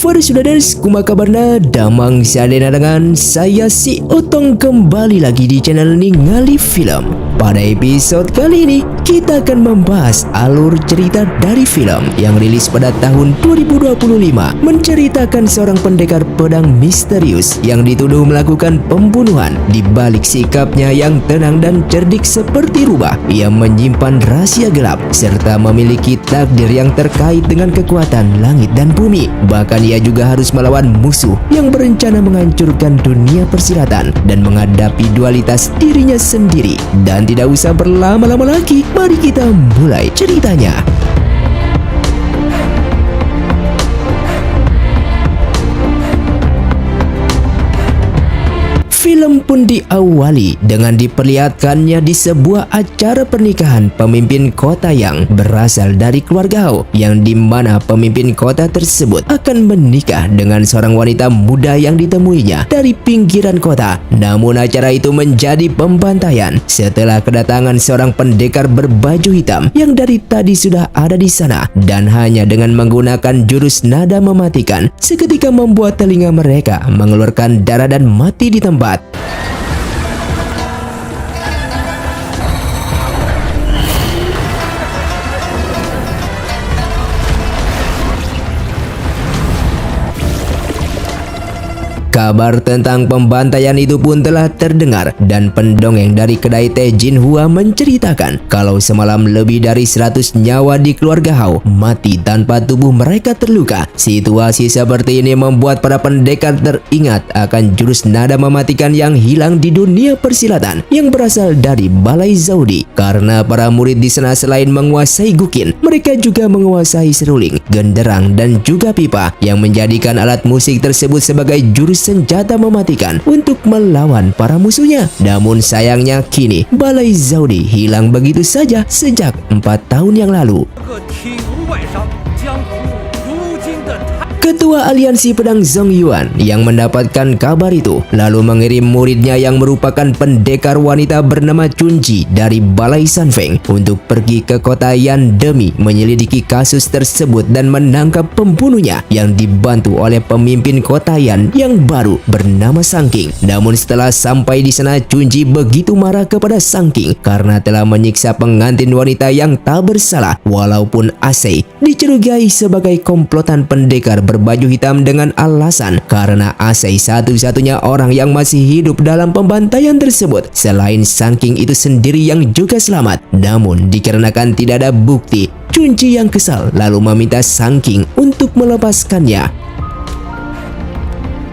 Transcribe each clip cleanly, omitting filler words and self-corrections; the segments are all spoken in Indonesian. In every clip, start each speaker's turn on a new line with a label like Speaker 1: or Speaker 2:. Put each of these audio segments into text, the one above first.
Speaker 1: Saudara-saudara, kumaha kabarna? Damang sadena dengan saya si Otong kembali lagi di channel Ningali Film. Pada episode kali ini kita akan membahas alur cerita dari film yang rilis pada tahun 2025, menceritakan seorang pendekar pedang misterius yang dituduh melakukan pembunuhan. Di balik sikapnya yang tenang dan cerdik seperti rubah, ia menyimpan rahasia gelap serta memiliki takdir yang terkait dengan kekuatan langit dan bumi. Bahkan ia juga harus melawan musuh yang berencana menghancurkan dunia persilatan dan menghadapi dualitas dirinya sendiri. Dan tidak usah berlama-lama lagi, mari kita mulai ceritanya. Film pun diawali dengan diperlihatkannya di sebuah acara pernikahan pemimpin kota yang berasal dari keluarga Hao, yang dimana pemimpin kota tersebut akan menikah dengan seorang wanita muda yang ditemuinya dari pinggiran kota. Namun acara itu menjadi pembantaian setelah kedatangan seorang pendekar berbaju hitam yang dari tadi sudah ada di sana, dan hanya dengan menggunakan jurus nada mematikan seketika membuat telinga mereka mengeluarkan darah dan mati di tempat. Kabar tentang pembantaian itu pun telah terdengar, dan pendongeng dari kedai teh Jinhua menceritakan kalau semalam lebih dari 100 nyawa di keluarga Hao mati tanpa tubuh mereka terluka. Situasi seperti ini membuat para pendekar teringat akan jurus nada mematikan yang hilang di dunia persilatan yang berasal dari Balai Zaudi. Karena para murid di sana selain menguasai gukin, mereka juga menguasai seruling, genderang, dan juga pipa, yang menjadikan alat musik tersebut sebagai jurus senjata mematikan untuk melawan para musuhnya. Namun sayangnya kini Balai Zaudi hilang begitu saja sejak 4 tahun yang lalu. Ketua Aliansi Pedang Zongyuan yang mendapatkan kabar itu lalu mengirim muridnya yang merupakan pendekar wanita bernama Chunji dari Balai Sanfeng untuk pergi ke kota Yan demi menyelidiki kasus tersebut dan menangkap pembunuhnya, yang dibantu oleh pemimpin kota Yan yang baru bernama Sangking. Namun setelah sampai di sana, Chunji begitu marah kepada Sangking karena telah menyiksa pengantin wanita yang tak bersalah, walaupun Asei dicurigai sebagai komplotan pendekar berbaju hitam dengan alasan karena Asei satu-satunya orang yang masih hidup dalam pembantaian tersebut selain Sangking itu sendiri yang juga selamat. Namun dikarenakan tidak ada bukti, Chunji yang kesal lalu meminta Sangking untuk melepaskannya.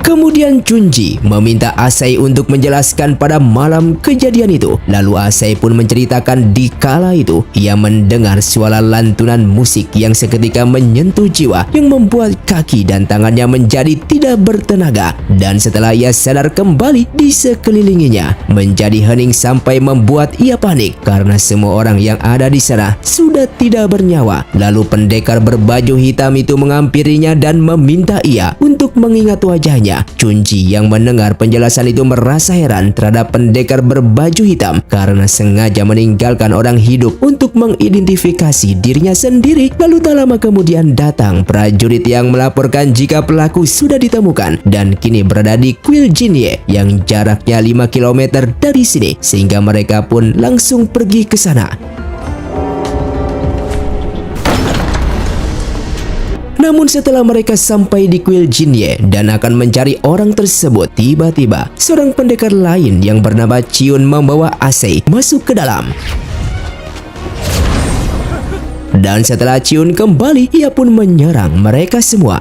Speaker 1: Kemudian Chunji meminta Asei untuk menjelaskan pada malam kejadian itu. Lalu Asei pun menceritakan di kala itu ia mendengar suara lantunan musik yang seketika menyentuh jiwa, yang membuat kaki dan tangannya menjadi tidak bertenaga. Dan setelah ia sadar kembali, di sekelilinginya menjadi hening sampai membuat ia panik karena semua orang yang ada di sana sudah tidak bernyawa. Lalu pendekar berbaju hitam itu menghampirinya dan meminta ia untuk mengingat wajahnya. Chunji yang mendengar penjelasan itu merasa heran terhadap pendekar berbaju hitam karena sengaja meninggalkan orang hidup untuk mengidentifikasi dirinya sendiri. Lalu tak lama kemudian datang prajurit yang melaporkan jika pelaku sudah ditemukan dan kini berada di kuil Jinye yang jaraknya 5 km dari sini, sehingga mereka pun langsung pergi ke sana. Namun setelah mereka sampai di kuil Jinye dan akan mencari orang tersebut, tiba-tiba seorang pendekar lain yang bernama Chiun membawa Asei masuk ke dalam. Dan setelah Chiun kembali, ia pun menyerang mereka semua.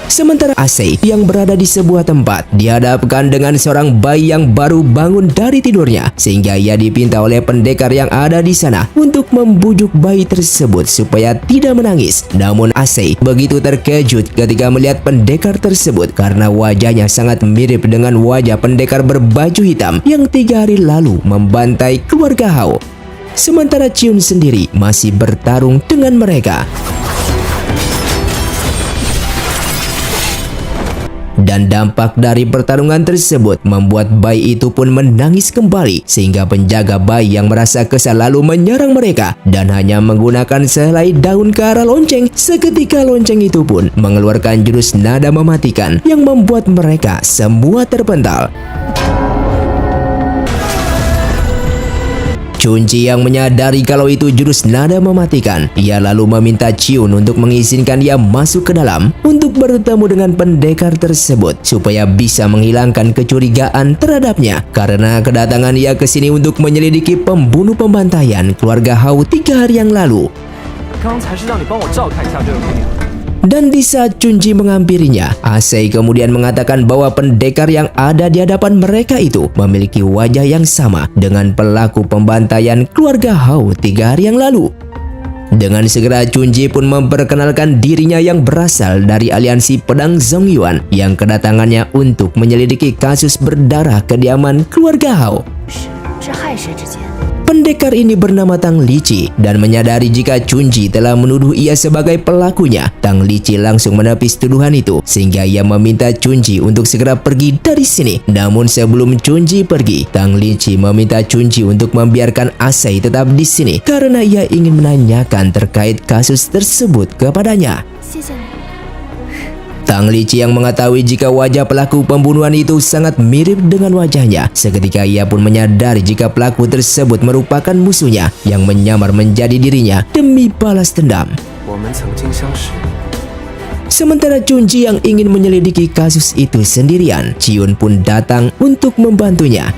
Speaker 1: Sementara Asei yang berada di sebuah tempat dihadapkan dengan seorang bayi yang baru bangun dari tidurnya, sehingga ia dipinta oleh pendekar yang ada di sana untuk membujuk bayi tersebut supaya tidak menangis. Namun Asei begitu terkejut ketika melihat pendekar tersebut karena wajahnya sangat mirip dengan wajah pendekar berbaju hitam yang 3 hari lalu membantai keluarga Hao. Sementara Chiun sendiri masih bertarung dengan mereka. Dan dampak dari pertarungan tersebut membuat bayi itu pun menangis kembali, sehingga penjaga bayi yang merasa kesal lalu menyerang mereka dan hanya menggunakan sehelai daun ke arah lonceng. Seketika lonceng itu pun mengeluarkan jurus nada mematikan yang membuat mereka semua terpental. Chunji yang menyadari kalau itu jurus nada mematikan, ia lalu meminta Chiun untuk mengizinkan ia masuk ke dalam untuk bertemu dengan pendekar tersebut supaya bisa menghilangkan kecurigaan terhadapnya, karena kedatangan ia ke sini untuk menyelidiki pembunuh pembantaian keluarga Hao 3 hari yang lalu. Dan di saat Chunji menghampirinya, Asai kemudian mengatakan bahwa pendekar yang ada di hadapan mereka itu memiliki wajah yang sama dengan pelaku pembantaian keluarga Hao 3 hari yang lalu. Dengan segera Chunji pun memperkenalkan dirinya yang berasal dari aliansi pedang Zongyuan yang kedatangannya untuk menyelidiki kasus berdarah kediaman keluarga Hao. Pendekar ini bernama Tang Liqi dan menyadari jika Chunji telah menuduh ia sebagai pelakunya. Tang Liqi langsung menepis tuduhan itu sehingga ia meminta Chunji untuk segera pergi dari sini. Namun sebelum Chunji pergi, Tang Liqi meminta Chunji untuk membiarkan Asai tetap di sini karena ia ingin menanyakan terkait kasus tersebut kepadanya. Tang Liqi yang mengetahui jika wajah pelaku pembunuhan itu sangat mirip dengan wajahnya. Seketika ia pun menyadari jika pelaku tersebut merupakan musuhnya yang menyamar menjadi dirinya demi balas dendam. Sementara Chunji yang ingin menyelidiki kasus itu sendirian, Chiun pun datang untuk membantunya.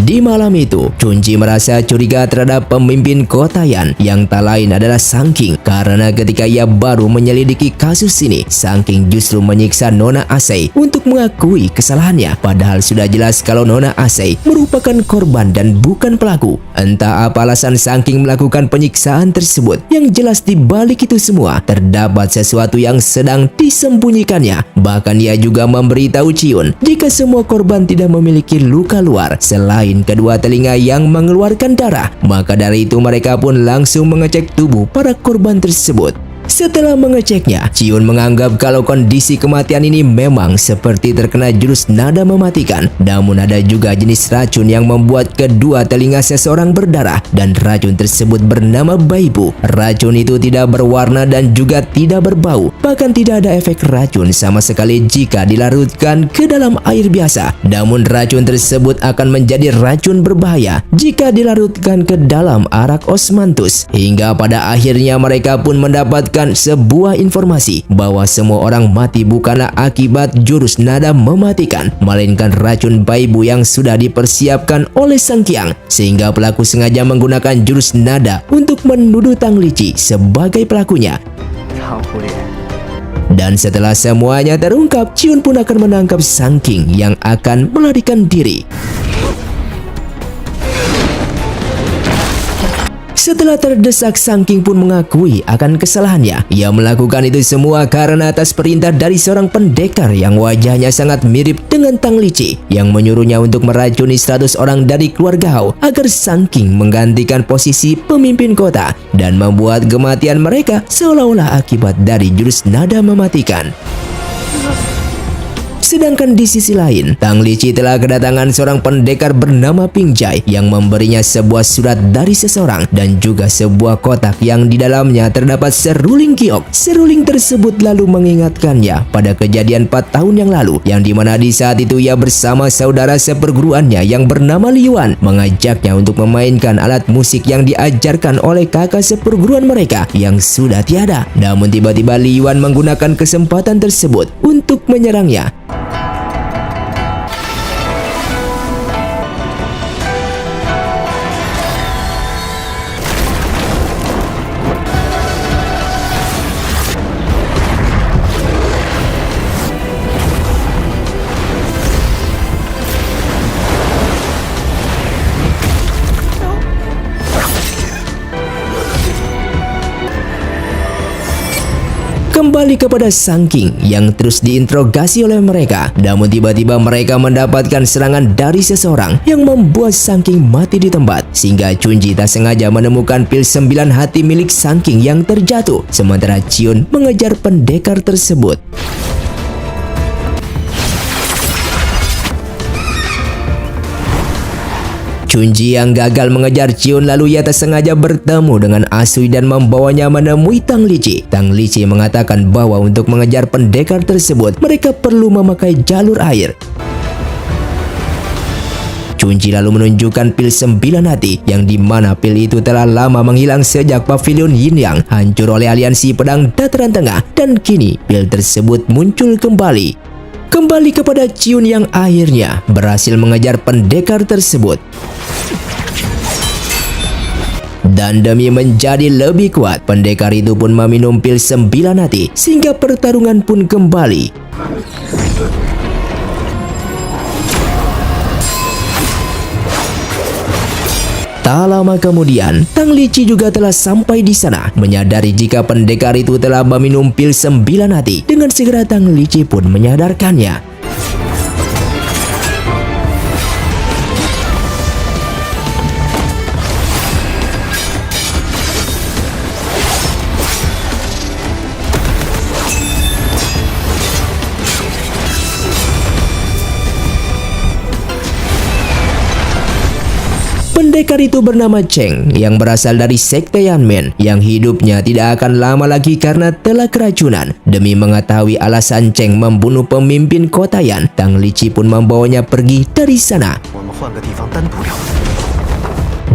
Speaker 1: Di malam itu, Chunji merasa curiga terhadap pemimpin kota Yan yang tak lain adalah Sang King, karena ketika ia baru menyelidiki kasus ini, Sang King justru menyiksa Nona Asai untuk mengakui kesalahannya, padahal sudah jelas kalau Nona Asai merupakan korban dan bukan pelaku. Entah apa alasan Sang King melakukan penyiksaan tersebut, yang jelas di balik itu semua terdapat sesuatu yang sedang disembunyikannya. Bahkan ia juga memberitahu Chiun jika semua korban tidak memiliki luka luar selain kedua telinga yang mengeluarkan darah. Maka dari itu mereka pun langsung mengecek tubuh para korban tersebut. Setelah mengeceknya, Chiun menganggap kalau kondisi kematian ini memang seperti terkena jurus nada mematikan. Namun ada juga jenis racun yang membuat kedua telinga seseorang berdarah, dan racun tersebut bernama Baibu. Racun itu tidak berwarna dan juga tidak berbau, bahkan tidak ada efek racun sama sekali jika dilarutkan ke dalam air biasa. Namun racun tersebut akan menjadi racun berbahaya jika dilarutkan ke dalam arak osmanthus. Hingga pada akhirnya mereka pun mendapatkan sebuah informasi bahwa semua orang mati bukanlah akibat jurus nada mematikan, melainkan racun Baibu yang sudah dipersiapkan oleh Sang Qiang, sehingga pelaku sengaja menggunakan jurus nada untuk menuduh Tang Liqi sebagai pelakunya. Dan setelah semuanya terungkap, Chiun pun akan menangkap Sang King yang akan melarikan diri. Setelah terdesak, Sang King pun mengakui akan kesalahannya. Ia melakukan itu semua karena atas perintah dari seorang pendekar yang wajahnya sangat mirip dengan Tang Liqi, yang menyuruhnya untuk meracuni 100 orang dari keluarga Hao agar Sang King menggantikan posisi pemimpin kota dan membuat kematian mereka seolah-olah akibat dari jurus nada mematikan. Sedangkan di sisi lain, Tang Liqi telah kedatangan seorang pendekar bernama Ping Jai yang memberinya sebuah surat dari seseorang dan juga sebuah kotak yang di dalamnya terdapat seruling giok. Seruling tersebut lalu mengingatkannya pada kejadian 4 tahun yang lalu, yang dimana di saat itu ia bersama saudara seperguruannya yang bernama Liuan mengajaknya untuk memainkan alat musik yang diajarkan oleh kakak seperguruan mereka yang sudah tiada. Namun tiba-tiba Liuan menggunakan kesempatan tersebut untuk menyerangnya. Kembali kepada Sang King yang terus diinterogasi oleh mereka. Namun tiba-tiba mereka mendapatkan serangan dari seseorang yang membuat Sang King mati di tempat, sehingga Chunji tak sengaja menemukan pil 9 hati milik Sang King yang terjatuh, sementara Chiun mengejar pendekar tersebut. Chunji yang gagal mengejar Chiun lalu ia tersengaja bertemu dengan Asui dan membawanya menemui Tang Lichi. Tang Lichi mengatakan bahwa untuk mengejar pendekar tersebut mereka perlu memakai jalur air. Chunji lalu menunjukkan pil 9 hati yang dimana pil itu telah lama menghilang sejak pavilion Yin Yang hancur oleh aliansi pedang dataran tengah dan kini pil tersebut muncul kembali. Kembali kepada Chiun yang akhirnya berhasil mengejar pendekar tersebut. Dan demi menjadi lebih kuat, pendekar itu pun meminum pil 9 hati sehingga pertarungan pun kembali. Tak lama kemudian, Tang Lichi juga telah sampai di sana. Menyadari jika pendekar itu telah meminum pil 9 hati, dengan segera Tang Lichi pun menyadarkannya. Pendekar itu bernama Cheng yang berasal dari sekte Yanmen yang hidupnya tidak akan lama lagi karena telah keracunan. Demi mengetahui alasan Cheng membunuh pemimpin kota Yan, Tang Lichi pun membawanya pergi dari sana.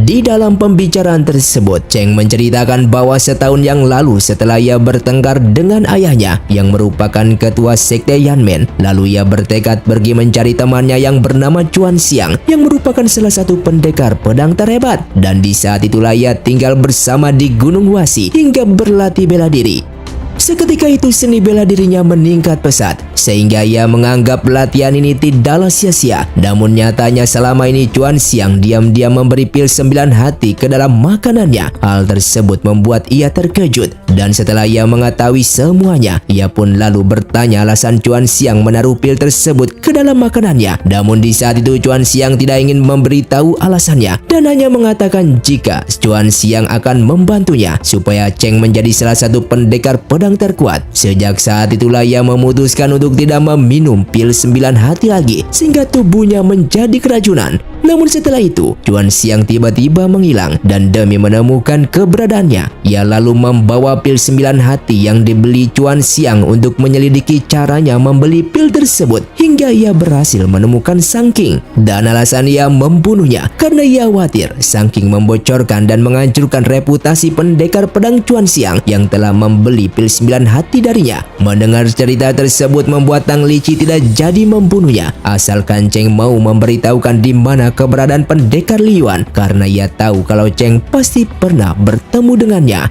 Speaker 1: Di dalam pembicaraan tersebut, Cheng menceritakan bahwa setahun yang lalu setelah ia bertengkar dengan ayahnya yang merupakan ketua sekte Yanmen, lalu ia bertekad pergi mencari temannya yang bernama Chuan Xiang yang merupakan salah satu pendekar pedang terhebat. Dan di saat itulah ia tinggal bersama di Gunung Wasi hingga berlatih bela diri. Seketika itu seni bela dirinya meningkat pesat sehingga ia menganggap latihan ini tidaklah sia-sia. Namun nyatanya selama ini Chuan Xiang diam-diam memberi pil 9 hati ke dalam makanannya. Hal tersebut membuat ia terkejut dan setelah ia mengetahui semuanya, ia pun lalu bertanya alasan Chuan Xiang menaruh pil tersebut ke dalam makanannya. Namun di saat itu Chuan Xiang tidak ingin memberitahu alasannya dan hanya mengatakan jika Chuan Xiang akan membantunya supaya Cheng menjadi salah satu pendekar pedang terkuat. Sejak saat itulah ia memutuskan untuk tidak meminum pil 9 hati lagi sehingga tubuhnya menjadi keracunan. Namun setelah itu, Chuan Xiang tiba-tiba menghilang dan demi menemukan keberadaannya, ia lalu membawa pil 9 hati yang dibeli Chuan Xiang untuk menyelidiki caranya membeli pil tersebut hingga ia berhasil menemukan Sang King. Dan alasan ia membunuhnya karena ia khawatir Sang King membocorkan dan menghancurkan reputasi pendekar pedang Chuan Xiang yang telah membeli pil 9 hati darinya. Mendengar cerita tersebut membuat Tang Lichi tidak jadi membunuhnya asalkan Cheng mau memberitahukan di mana keberadaan pendekar Liyuan karena ia tahu kalau Cheng pasti pernah bertemu dengannya.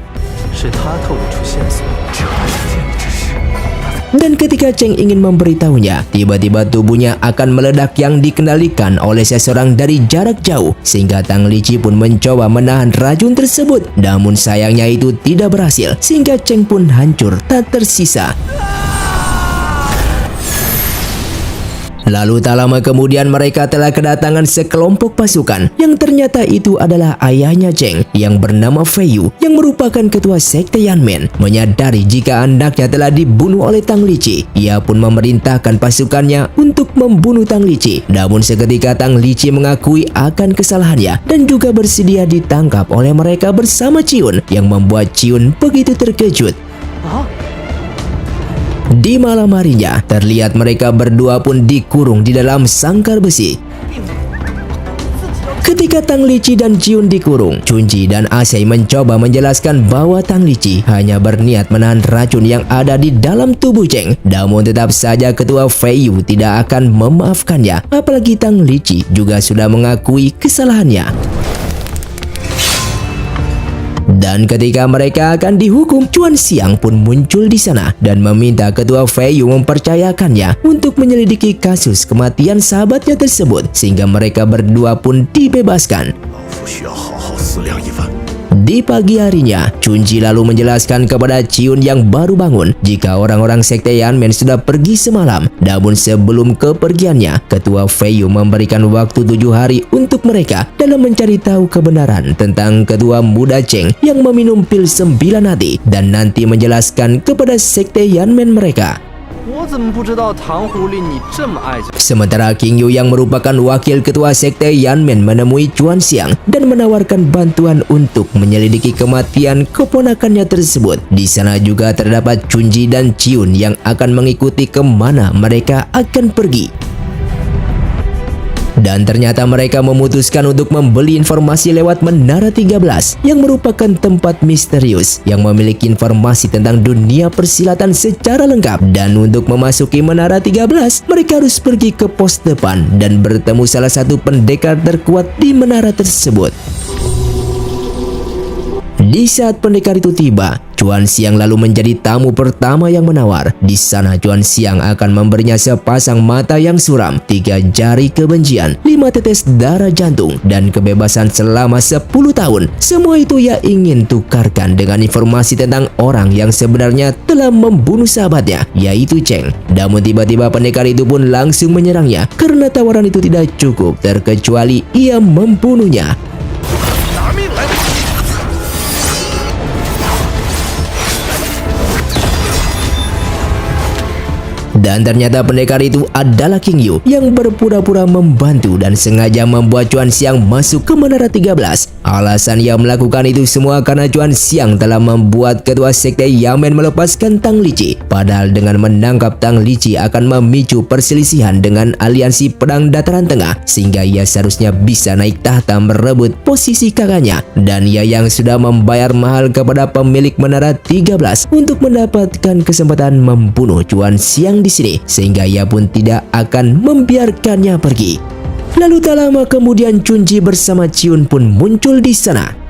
Speaker 1: Dan ketika Cheng ingin memberitahunya, tiba-tiba tubuhnya akan meledak yang dikendalikan oleh seseorang dari jarak jauh sehingga Tang Lichi pun mencoba menahan racun tersebut. Namun sayangnya itu tidak berhasil sehingga Cheng pun hancur tak tersisa. Lalu tak lama kemudian mereka telah kedatangan sekelompok pasukan yang ternyata itu adalah ayahnya Cheng yang bernama Fei Yu yang merupakan ketua sekte Yanmen. Menyadari jika anaknya telah dibunuh oleh Tang Lichi, ia pun memerintahkan pasukannya untuk membunuh Tang Lichi. Namun seketika Tang Lichi mengakui akan kesalahannya dan juga bersedia ditangkap oleh mereka bersama Chiun yang membuat Chiun begitu terkejut. Di malam harinya, terlihat mereka berdua pun dikurung di dalam sangkar besi. Ketika Tang Lichi dan Chiun dikurung, Chunji dan Asei mencoba menjelaskan bahwa Tang Lichi hanya berniat menahan racun yang ada di dalam tubuh Cheng. Namun tetap saja ketua Fei Yu tidak akan memaafkannya, apalagi Tang Lichi juga sudah mengakui kesalahannya. Dan ketika mereka akan dihukum, Chuan Xiang pun muncul di sana dan meminta ketua Fei Yu mempercayakannya untuk menyelidiki kasus kematian sahabatnya tersebut sehingga mereka berdua pun dibebaskan. Di pagi harinya, Chunji lalu menjelaskan kepada Chiun yang baru bangun jika orang-orang sekte Yanmen sudah pergi semalam. Namun sebelum kepergiannya, ketua Fei Yu memberikan waktu 7 hari untuk mereka dalam mencari tahu kebenaran tentang ketua muda Cheng yang meminum pil 9 hati dan nanti menjelaskan kepada sekte Yanmen mereka.
Speaker 2: 我怎么不知道糖狐狸你这么爱这？
Speaker 1: Sementara King Yu yang merupakan wakil ketua sekte Yanmen menemui Chuan Xiang dan menawarkan bantuan untuk menyelidiki kematian keponakannya tersebut. Di sana juga terdapat Chunji dan Chiun yang akan mengikuti kemana mereka akan pergi. Dan ternyata mereka memutuskan untuk membeli informasi lewat Menara 13 yang merupakan tempat misterius yang memiliki informasi tentang dunia persilatan secara lengkap. Dan untuk memasuki Menara 13, mereka harus pergi ke pos depan dan bertemu salah satu pendekar terkuat di menara tersebut. Di saat pendekar itu tiba, Chuan Xiang lalu menjadi tamu pertama yang menawar. Di sana Chuan Xiang akan memberinya sepasang mata yang suram, 3 jari kebencian, 5 tetes darah jantung, dan kebebasan selama 10 tahun. Semua itu ia ingin tukarkan dengan informasi tentang orang yang sebenarnya telah membunuh sahabatnya, yaitu Cheng. Namun tiba-tiba pendekar itu pun langsung menyerangnya karena tawaran itu tidak cukup, terkecuali ia membunuhnya. Dan ternyata pendekar itu adalah King Yu yang berpura-pura membantu dan sengaja membuat Chuan Xiang masuk ke Menara 13. Alasan ia melakukan itu semua karena Chuan Xiang telah membuat ketua sekte Yamen melepaskan Tang Lici. Padahal dengan menangkap Tang Lici akan memicu perselisihan dengan aliansi perang dataran tengah, sehingga ia seharusnya bisa naik tahta merebut posisi kakaknya. Dan ia yang sudah membayar mahal kepada pemilik Menara 13 untuk mendapatkan kesempatan membunuh Chuan Xiang di sini, sehingga ia pun tidak akan membiarkannya pergi. Lalu tak lama kemudian Chunji bersama Chiun pun muncul di sana.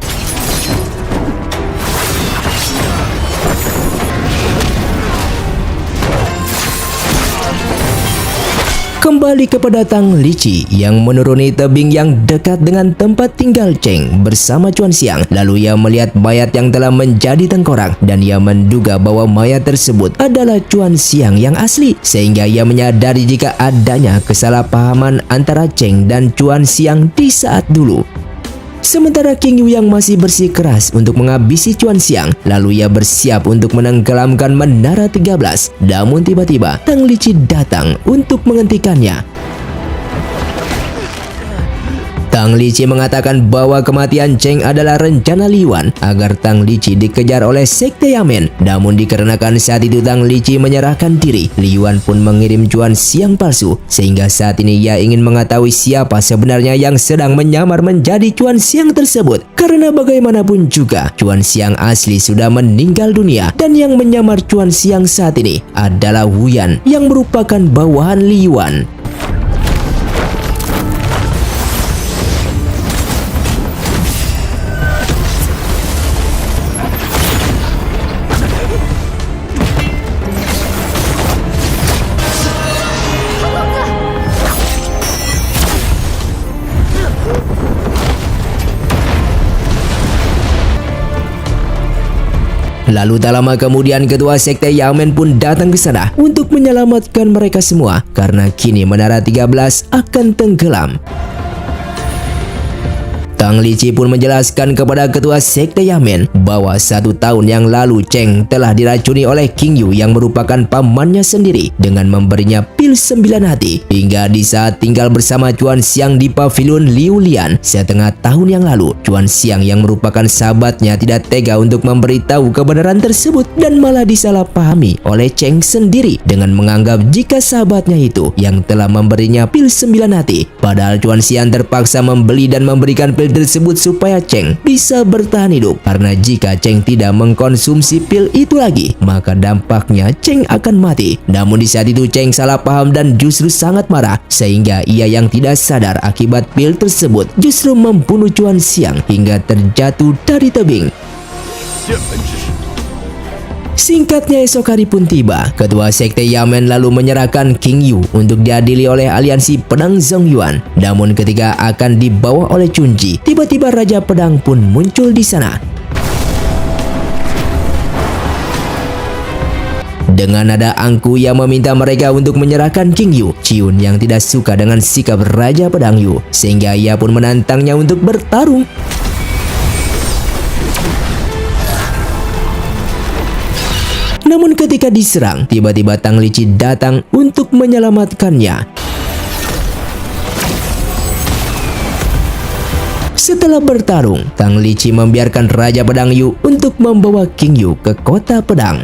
Speaker 1: Kembali kepada Tang Lici yang menuruni tebing yang dekat dengan tempat tinggal Cheng bersama Chuan Xiang. Lalu ia melihat mayat yang telah menjadi tengkorak dan ia menduga bahwa mayat tersebut adalah Chuan Xiang yang asli, sehingga ia menyadari jika adanya kesalahpahaman antara Cheng dan Chuan Xiang di saat dulu. Sementara King Yu yang masih bersikeras untuk menghabisi Chuan Xiang, lalu ia bersiap untuk menenggelamkan Menara 13. Namun tiba-tiba Tang Lici datang untuk menghentikannya. Tang Lici mengatakan bahwa kematian Cheng adalah rencana Liuan agar Tang Lici dikejar oleh sekte Yamen. Namun dikarenakan saat itu Tang Lici menyerahkan diri, Liuan pun mengirim Chuan Xiang palsu, sehingga saat ini ia ingin mengetahui siapa sebenarnya yang sedang menyamar menjadi Chuan Xiang tersebut. Karena bagaimanapun juga Chuan Xiang asli sudah meninggal dunia, dan yang menyamar Chuan Xiang saat ini adalah Wu Yan yang merupakan bawahan Liuan. Lalu tak lama kemudian ketua sekte Yamen pun datang ke sana untuk menyelamatkan mereka semua karena kini Menara 13 akan tenggelam. Tang Lici pun menjelaskan kepada ketua sekte Yamen bahwa 1 tahun yang lalu Cheng telah diracuni oleh King Yu yang merupakan pamannya sendiri dengan memberinya pil 9 hati. Hingga di saat tinggal bersama Chuan Xiang di pavilion Liu Lian setengah tahun yang lalu, Chuan Xiang yang merupakan sahabatnya tidak tega untuk memberitahu kebenaran tersebut dan malah disalahpahami oleh Cheng sendiri dengan menganggap jika sahabatnya itu yang telah memberinya pil 9 hati. Padahal Chuan Xiang terpaksa membeli dan memberikan pil tersebut supaya Cheng bisa bertahan hidup, karena jika Cheng tidak mengkonsumsi pil itu lagi maka dampaknya Cheng akan mati. Namun di saat itu Cheng salah paham dan justru sangat marah, sehingga ia yang tidak sadar akibat pil tersebut justru membunuh Chuan Xiang hingga terjatuh dari tebing. Singkatnya esok hari pun tiba, ketua sekte Yamen lalu menyerahkan King Yu untuk diadili oleh aliansi pedang Zongyuan. Namun ketika akan dibawa oleh Chunji, tiba-tiba Raja Pedang pun muncul di sana. Dengan nada angkuh ia meminta mereka untuk menyerahkan King Yu. Chiun yang tidak suka dengan sikap Raja Pedang Yu, sehingga ia pun menantangnya untuk bertarung. Namun ketika diserang, tiba-tiba Tang Lici datang untuk menyelamatkannya. Setelah bertarung, Tang Lici membiarkan Raja Pedang Yu untuk membawa King Yu ke kota pedang.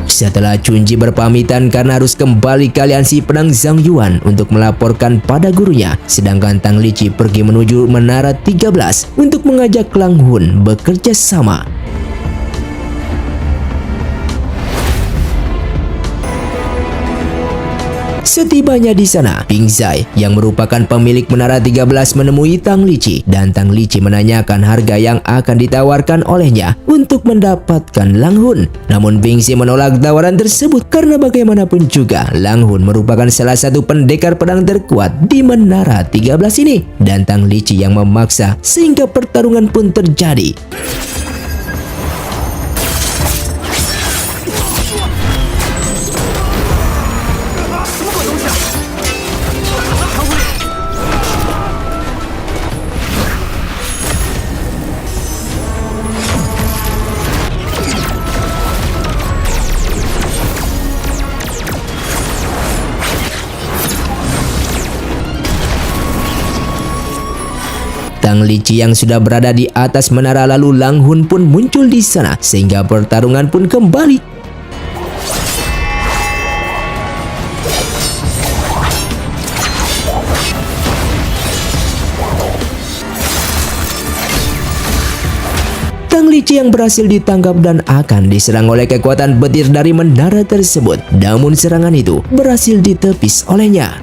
Speaker 1: Setelah Chunji berpamitan karena harus kembali ke aliansi pedang Zhang Yuan untuk melaporkan pada gurunya, sedangkan Tang Lici pergi menuju Menara 13 untuk mengajak Lang Hun bekerja sama. Setibanya di sana, Bing Zai yang merupakan pemilik Menara 13 menemui Tang Lici dan Tang Lici menanyakan harga yang akan ditawarkan olehnya untuk mendapatkan Lang Hun. Namun Bing Zai menolak tawaran tersebut karena bagaimanapun juga Lang Hun merupakan salah satu pendekar pedang terkuat di Menara 13 ini dan Tang Lici yang memaksa sehingga pertarungan pun terjadi. Tang Lici yang sudah berada di atas menara lalu Lang Hun pun muncul di sana sehingga pertarungan pun kembali. Tang Lici yang berhasil ditangkap dan akan diserang oleh kekuatan petir dari menara tersebut. Namun serangan itu berhasil ditepis olehnya.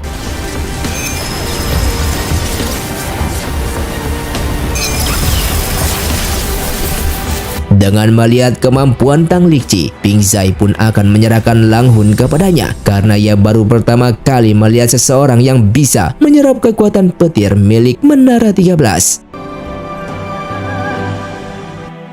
Speaker 1: Dengan melihat kemampuan Tang Lici, Bing Zai pun akan menyerahkan Lang Hun kepadanya karena ia baru pertama kali melihat seseorang yang bisa menyerap kekuatan petir milik Menara 13.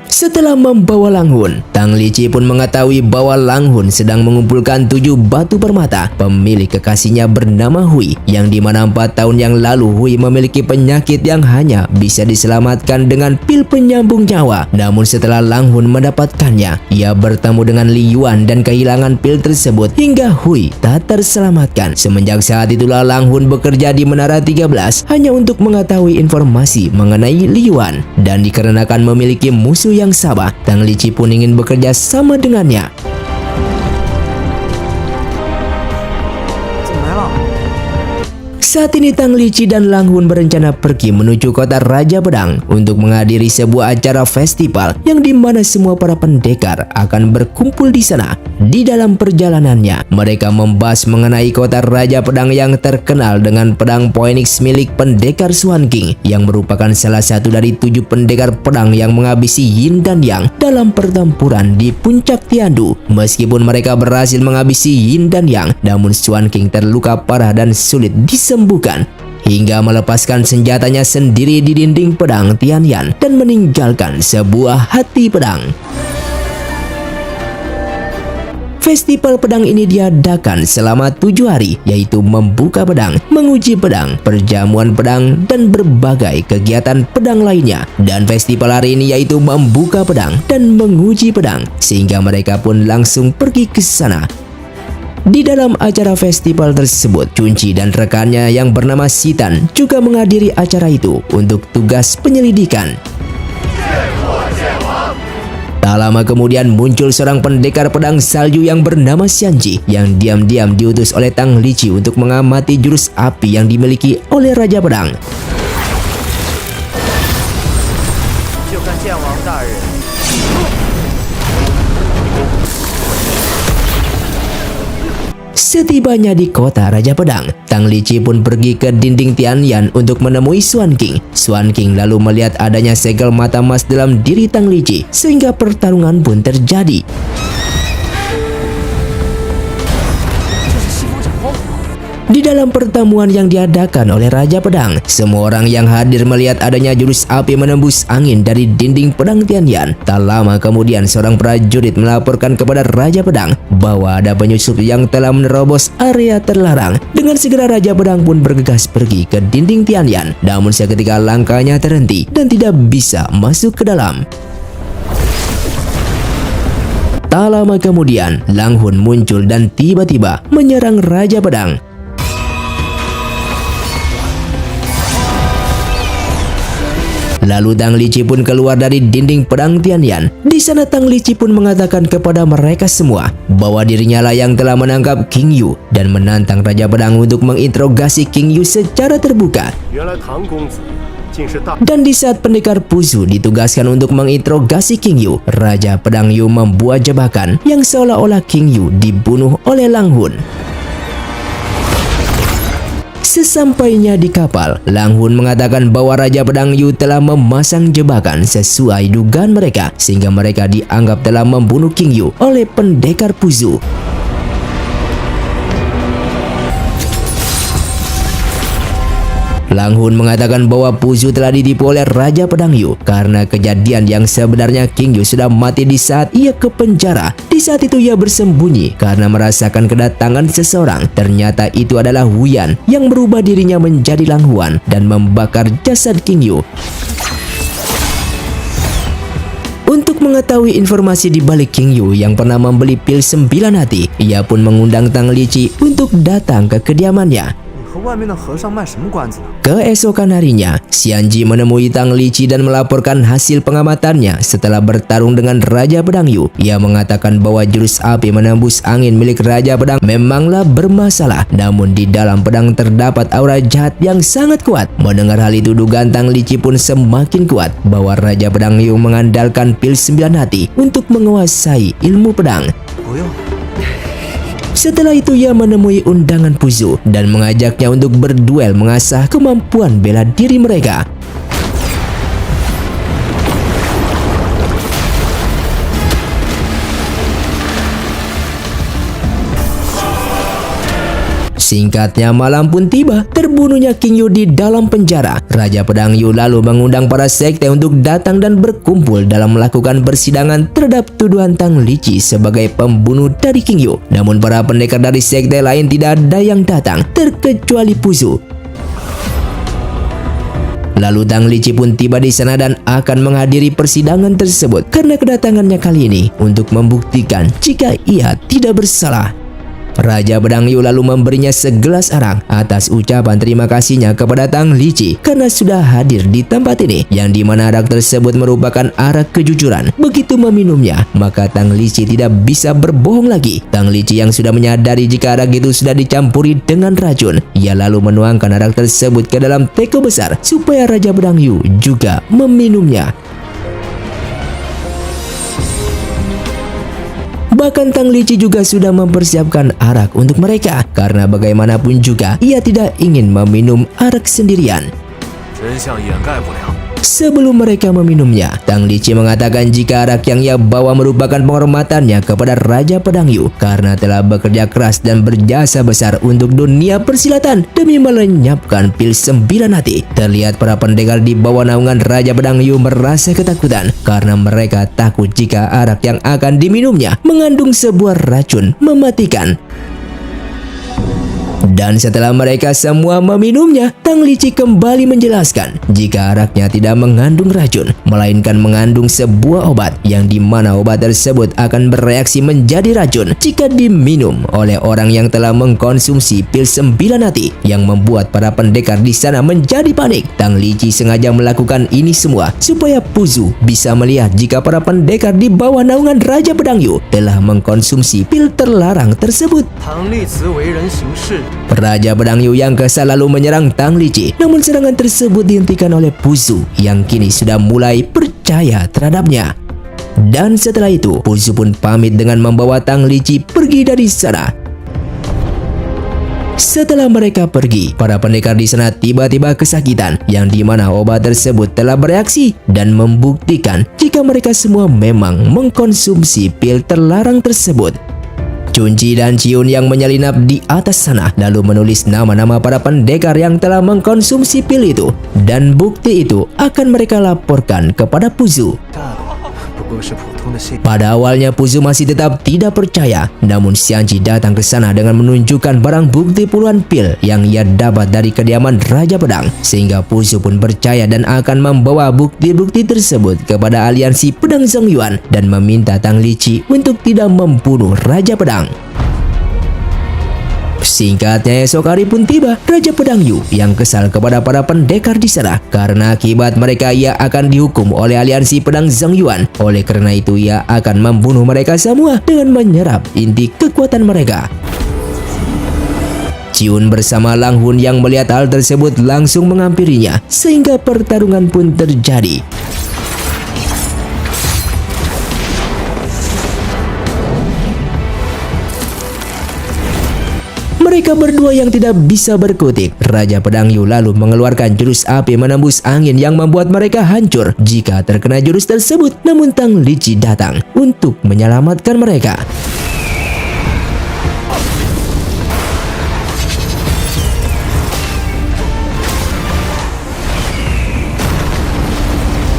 Speaker 1: Setelah membawa Lang Hun, Tang Lici pun mengetahui bahwa Lang Hun sedang mengumpulkan 7 batu permata pemilik kekasihnya bernama Hui, yang dimana 4 tahun yang lalu Hui memiliki penyakit yang hanya bisa diselamatkan dengan pil penyambung nyawa. Namun setelah Lang Hun mendapatkannya, ia bertemu dengan Li Yuan dan kehilangan pil tersebut hingga Hui tak terselamatkan. Semenjak saat itulah Lang Hun bekerja di Menara 13 hanya untuk mengetahui informasi mengenai Li Yuan, dan dikarenakan memiliki musuh yang sama, Tang Lici pun ingin bekerja sama dengannya. Saat ini Tang Lici dan Lang Hun berencana pergi menuju kota Raja Pedang untuk menghadiri sebuah acara festival yang dimana semua para pendekar akan berkumpul di sana. Di dalam perjalanannya, mereka membahas mengenai kota Raja Pedang yang terkenal dengan pedang Phoenix milik pendekar Swan King, yang merupakan salah satu dari 7 pendekar pedang yang menghabisi Yin dan Yang dalam pertempuran di puncak Tiandu. Meskipun mereka berhasil menghabisi Yin dan Yang, namun Swan King terluka parah dan sulit disembuhkan hingga melepaskan senjatanya sendiri di dinding pedang Tianyan dan meninggalkan sebuah hati pedang. Festival pedang ini diadakan selama 7 hari, yaitu membuka pedang, menguji pedang, perjamuan pedang, dan berbagai kegiatan pedang lainnya. Dan festival hari ini yaitu membuka pedang dan menguji pedang, sehingga mereka pun langsung pergi ke sana. Di dalam acara festival tersebut, Chunji dan rekannya yang bernama Sitan juga menghadiri acara itu untuk tugas penyelidikan. Tak lama kemudian muncul seorang pendekar pedang salju yang bernama Xianji yang diam-diam diutus oleh Tang Lici untuk mengamati jurus api yang dimiliki oleh Raja Pedang. Setibanya di kota Raja Pedang, Tang Lici pun pergi ke dinding Tianyan untuk menemui Swan King. Swan King lalu melihat adanya segel mata emas dalam diri Tang Lici, sehingga pertarungan pun terjadi. Di dalam pertemuan yang diadakan oleh Raja Pedang, semua orang yang hadir melihat adanya jurus api menembus angin dari dinding pedang Tianyan. Tak lama kemudian seorang prajurit melaporkan kepada Raja Pedang bahwa ada penyusup yang telah menerobos area terlarang. Dengan segera Raja Pedang pun bergegas pergi ke dinding Tianyan. Namun seketika langkahnya terhenti dan tidak bisa masuk ke dalam. Tak lama kemudian, Lang Hun muncul dan tiba-tiba menyerang Raja Pedang. Lalu Tang Lici pun keluar dari dinding pedang Tianyan. Di sana Tang Lici pun mengatakan kepada mereka semua bahwa dirinya lah yang telah menangkap King Yu dan menantang Raja Pedang untuk menginterogasi King Yu secara terbuka. Dan di saat pendekar Puzu ditugaskan untuk menginterogasi King Yu, Raja Pedang Yu membuat jebakan yang seolah-olah King Yu dibunuh oleh Lang Hun. Sesampainya di kapal, Lang Hun mengatakan bahwa Raja Pedang Yu telah memasang jebakan sesuai dugaan mereka, sehingga mereka dianggap telah membunuh King Yu oleh pendekar Puzu. Lang Hun mengatakan bahwa Puzu telah ditipu oleh Raja Pedang Yu karena kejadian yang sebenarnya King Yu sudah mati di saat ia ke penjara. Di saat itu ia bersembunyi karena merasakan kedatangan seseorang. Ternyata itu adalah Wu Yan yang berubah dirinya menjadi Lang Huan dan membakar jasad King Yu. Untuk mengetahui informasi di balik King Yu yang pernah membeli pil 9 hati, ia pun mengundang Tang Lici untuk datang ke kediamannya. Keesokan harinya, Xianji menemui Tang Lici dan melaporkan hasil pengamatannya setelah bertarung dengan Raja Pedang Yu. Ia mengatakan bahwa jurus api menembus angin milik Raja Pedang memanglah bermasalah, namun di dalam pedang terdapat aura jahat yang sangat kuat. Mendengar hal itu, dugaan Tang Lici pun semakin kuat bahwa Raja Pedang Yu mengandalkan pil 9 hati untuk menguasai ilmu pedang. Setelah itu ia menemui undangan Puzu dan mengajaknya untuk berduel mengasah kemampuan bela diri mereka. Singkatnya, malam pun tiba. Terbunuhnya King Yu di dalam penjara. Raja Pedang Yu lalu mengundang para sekte untuk datang dan berkumpul dalam melakukan persidangan terhadap tuduhan Tang Lici sebagai pembunuh dari King Yu. Namun para pendekar dari sekte lain tidak ada yang datang, terkecuali Puzu. Lalu Tang Lici pun tiba di sana dan akan menghadiri persidangan tersebut karena kedatangannya kali ini untuk membuktikan jika ia tidak bersalah. Raja Pedang Yu lalu memberinya segelas arak atas ucapan terima kasihnya kepada Tang Lici karena sudah hadir di tempat ini, yang dimana arak tersebut merupakan arak kejujuran. Begitu meminumnya, maka Tang Lici tidak bisa berbohong lagi. Tang Lici yang sudah menyadari jika arak itu sudah dicampuri dengan racun, ia lalu menuangkan arak tersebut ke dalam teko besar supaya Raja Pedang Yu juga meminumnya. Bahkan Tang Lici juga sudah mempersiapkan arak untuk mereka karena bagaimanapun juga ia tidak ingin meminum arak sendirian. Sebelum mereka meminumnya, Tang Lici mengatakan jika arak yang ia bawa merupakan penghormatannya kepada Raja Pedang Yu karena telah bekerja keras dan berjasa besar untuk dunia persilatan demi melenyapkan pil 9 hati. Terlihat para pendekar di bawah naungan Raja Pedang Yu merasa ketakutan karena mereka takut jika arak yang akan diminumnya mengandung sebuah racun mematikan. Dan setelah mereka semua meminumnya, Tang Lici kembali menjelaskan jika araknya tidak mengandung racun, melainkan mengandung sebuah obat yang dimana obat tersebut akan bereaksi menjadi racun jika diminum oleh orang yang telah mengkonsumsi pil 9 hati, yang membuat para pendekar di sana menjadi panik. Tang Lici sengaja melakukan ini semua supaya Puzu bisa melihat jika para pendekar di bawah naungan Raja Pedang Yu telah mengkonsumsi pil terlarang tersebut. Raja Pedang Yu yang kesal lalu menyerang Tang Lici, namun serangan tersebut dihentikan oleh Puzu yang kini sudah mulai percaya terhadapnya. Dan setelah itu, Puzu pun pamit dengan membawa Tang Lici pergi dari sana. Setelah mereka pergi, para pendekar di sana tiba-tiba kesakitan, yang dimana obat tersebut telah bereaksi dan membuktikan jika mereka semua memang mengkonsumsi pil terlarang tersebut. Chunji dan Ciun yang menyelinap di atas sana lalu menulis nama-nama para pendekar yang telah mengkonsumsi pil itu, dan bukti itu akan mereka laporkan kepada Puzu.
Speaker 2: 中的信。
Speaker 1: Pada awalnya Puzu masih tetap tidak percaya, namun Xiangqi datang ke sana dengan menunjukkan barang bukti puluhan pil yang ia dapat dari kediaman Raja Pedang, sehingga Puzu pun percaya dan akan membawa bukti-bukti tersebut kepada aliansi Pedang Zongyuan dan meminta Tang Liqi untuk tidak membunuh Raja Pedang. Singkatnya esok hari pun tiba Raja Pedang Yu yang kesal kepada para pendekar di sana karena akibat mereka ia akan dihukum oleh aliansi Pedang Zongyuan. Oleh karena itu ia akan membunuh mereka semua dengan menyerap inti kekuatan mereka. Ciun bersama Lang Hun yang melihat hal tersebut langsung menghampirinya sehingga pertarungan pun terjadi. Mereka berdua yang tidak bisa berkutik. Raja Pedang Yu lalu mengeluarkan jurus api menembus angin yang membuat mereka hancur jika terkena jurus tersebut. Namun Tang Liqi datang untuk menyelamatkan mereka.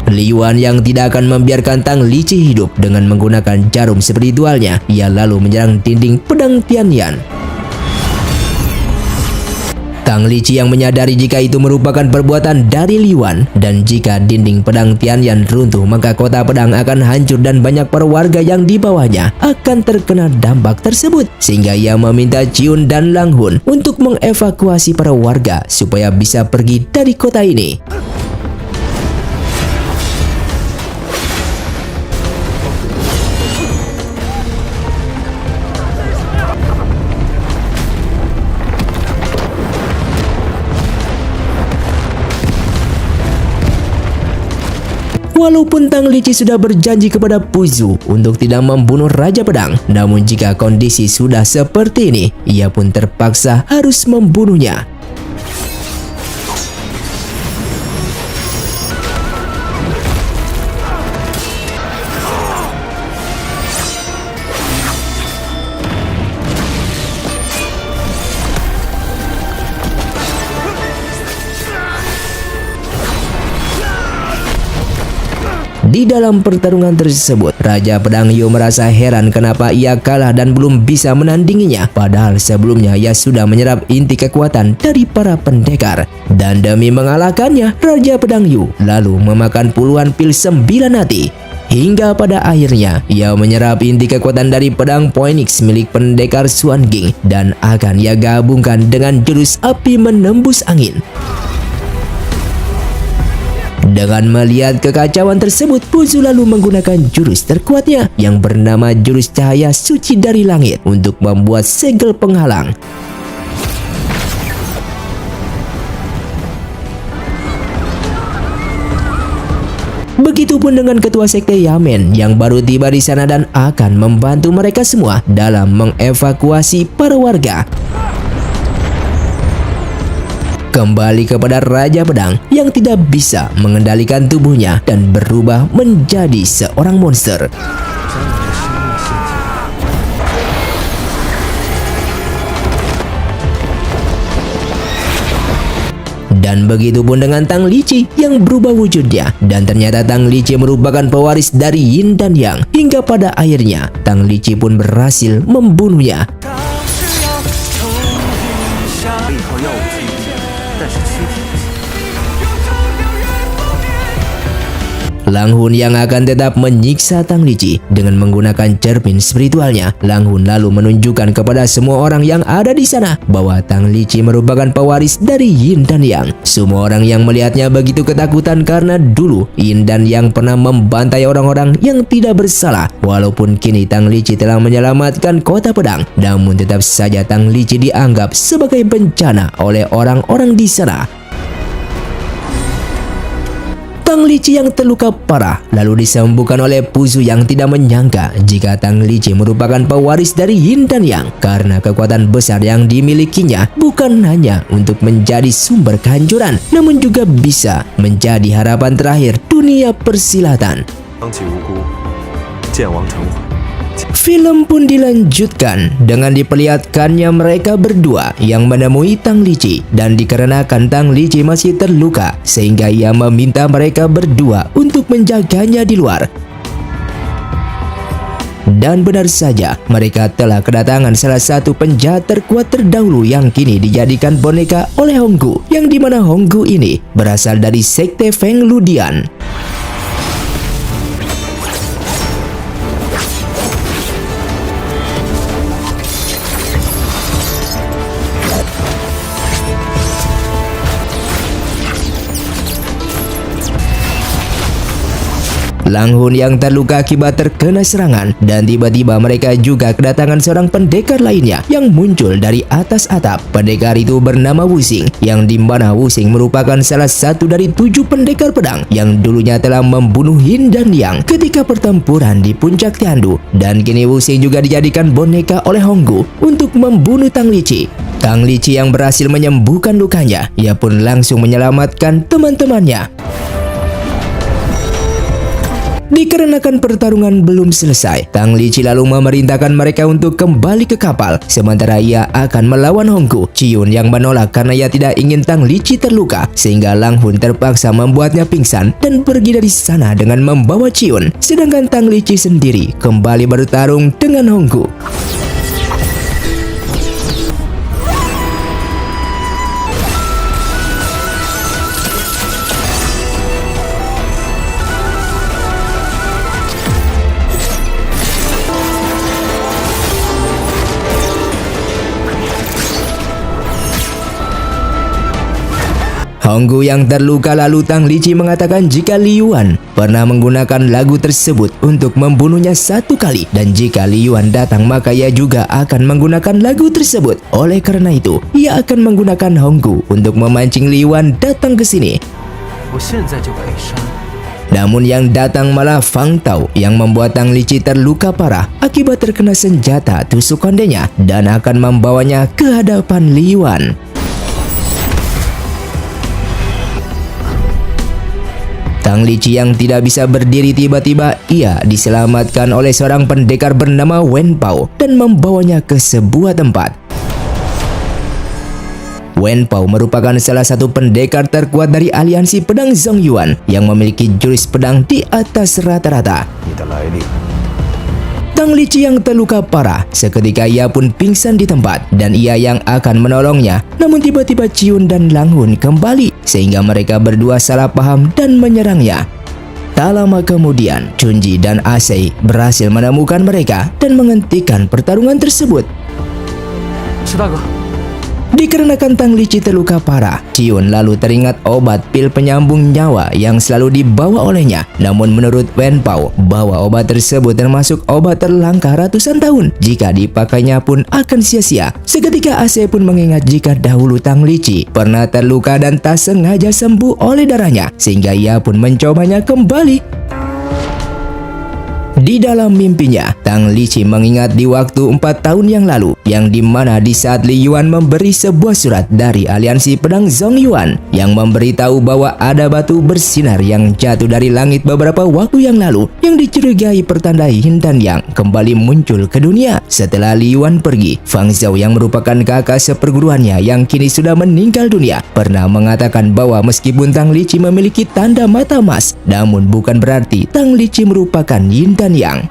Speaker 1: Li Yuan yang tidak akan membiarkan Tang Liqi hidup dengan menggunakan jarum spiritualnya. Ia lalu menyerang dinding pedang Tianyan. Tang Liqi yang menyadari jika itu merupakan perbuatan dari Li Yuan, dan jika dinding pedang Tianyan runtuh maka kota pedang akan hancur dan banyak para warga yang di bawahnya akan terkena dampak tersebut, sehingga ia meminta Ciun dan Lang Hun untuk mengevakuasi para warga supaya bisa pergi dari kota ini. Walaupun Tang Liqi sudah berjanji kepada Puzu untuk tidak membunuh Raja Pedang, namun jika kondisi sudah seperti ini, ia pun terpaksa harus membunuhnya. Di dalam pertarungan tersebut, Raja Pedang Yu merasa heran kenapa ia kalah dan belum bisa menandinginya. Padahal sebelumnya ia sudah menyerap inti kekuatan dari para pendekar. Dan demi mengalahkannya, Raja Pedang Yu lalu memakan puluhan pil 9 hati. Hingga pada akhirnya, ia menyerap inti kekuatan dari pedang Phoenix milik pendekar Xuan Ging dan akan ia gabungkan dengan jurus api menembus angin. Dengan melihat kekacauan tersebut, Puzu lalu menggunakan jurus terkuatnya yang bernama jurus cahaya suci dari langit untuk membuat segel penghalang. Begitupun dengan ketua sekte Yamen yang baru tiba di sana dan akan membantu mereka semua dalam mengevakuasi para warga. Kembali kepada Raja Pedang yang tidak bisa mengendalikan tubuhnya dan berubah menjadi seorang monster. Dan begitupun dengan Tang Liqi yang berubah wujudnya, dan ternyata Tang Liqi merupakan pewaris dari Yin dan Yang. Hingga pada akhirnya Tang Liqi pun berhasil membunuhnya. Lang Hun yang akan tetap menyiksa Tang Liqi dengan menggunakan cermin spiritualnya. Lang Hun lalu menunjukkan kepada semua orang yang ada di sana bahwa Tang Liqi merupakan pewaris dari Yin dan Yang. Semua orang yang melihatnya begitu ketakutan karena dulu Yin dan Yang pernah membantai orang-orang yang tidak bersalah. Walaupun kini Tang Liqi telah menyelamatkan kota pedang, namun tetap saja Tang Liqi dianggap sebagai bencana oleh orang-orang di sana. Tang Liqi yang terluka parah lalu disembuhkan oleh Puzu yang tidak menyangka jika Tang Liqi merupakan pewaris dari Yin dan Yang, karena kekuatan besar yang dimilikinya bukan hanya untuk menjadi sumber kehancuran, namun juga bisa menjadi harapan terakhir dunia persilatan. Film pun dilanjutkan dengan diperlihatkannya mereka berdua yang menemui Tang Liqi, dan dikarenakan Tang Liqi masih terluka sehingga ia meminta mereka berdua untuk menjaganya di luar. Dan benar saja, mereka telah kedatangan salah satu penjahat terkuat terdahulu yang kini dijadikan boneka oleh Honggu, yang dimana Honggu ini berasal dari sekte Feng Ludian. Lang Hun yang terluka akibat terkena serangan, dan tiba-tiba mereka juga kedatangan seorang pendekar lainnya yang muncul dari atas atap. Pendekar itu bernama Wuxing, yang dimana Wuxing merupakan salah satu dari 7 pendekar pedang yang dulunya telah membunuh Yin dan Yang ketika pertempuran di puncak Tiandu, dan kini Wuxing juga dijadikan boneka oleh Honggu untuk membunuh Tang Liqi. Tang Liqi yang berhasil menyembuhkan lukanya, ia pun langsung menyelamatkan teman-temannya. Dikarenakan pertarungan belum selesai, Tang Liqi lalu memerintahkan mereka untuk kembali ke kapal, sementara ia akan melawan Honggu. Ciun yang menolak karena ia tidak ingin Tang Liqi terluka, sehingga Lang Hun terpaksa membuatnya pingsan dan pergi dari sana dengan membawa Ciun. Sedangkan Tang Liqi sendiri kembali bertarung dengan Honggu. Honggu yang terluka, lalu Tang Liqi mengatakan jika Li Yuan pernah menggunakan lagu tersebut untuk membunuhnya 1 kali, dan jika Li Yuan datang maka ia juga akan menggunakan lagu tersebut. Oleh karena itu, ia akan menggunakan Honggu untuk memancing Li Yuan datang ke sini. Namun yang datang malah Fang Tao yang membuat Tang Liqi terluka parah akibat terkena senjata tusuk kondenya dan akan membawanya ke hadapan Li Yuan. Tang Liqi yang tidak bisa berdiri, tiba-tiba ia diselamatkan oleh seorang pendekar bernama Wen Pao dan membawanya ke sebuah tempat. Wen Pao merupakan salah satu pendekar terkuat dari aliansi pedang Zongyuan yang memiliki jurus pedang di atas rata-rata. Tang Liqi yang terluka parah, seketika ia pun pingsan di tempat dan ia yang akan menolongnya. Namun tiba-tiba Ciun dan Lang Hun kembali sehingga mereka berdua salah paham dan menyerangnya. Tak lama kemudian, Chunji dan Asei berhasil menemukan mereka dan menghentikan pertarungan tersebut. Dikarenakan Tang Liqi terluka parah, Ciun lalu teringat obat pil penyambung nyawa yang selalu dibawa olehnya. Namun menurut Wen Pao, bahwa obat tersebut termasuk obat terlangka ratusan tahun. Jika dipakainya pun akan sia-sia. Seketika Asei pun mengingat jika dahulu Tang Liqi pernah terluka dan tak sengaja sembuh oleh darahnya, sehingga ia pun mencobanya kembali. Di dalam mimpinya, Tang Liqi mengingat di waktu 4 tahun yang lalu, yang dimana di saat Li Yuan memberi sebuah surat dari aliansi pedang Zongyuan yang memberitahu bahwa ada batu bersinar yang jatuh dari langit beberapa waktu yang lalu yang dicurigai pertanda Yin dan Yang kembali muncul ke dunia. Setelah Li Yuan pergi, Fang Zhao yang merupakan kakak seperguruannya yang kini sudah meninggal dunia pernah mengatakan bahwa meskipun Tang Liqi memiliki tanda mata emas, namun bukan berarti Tang Liqi merupakan Yin dan Yang.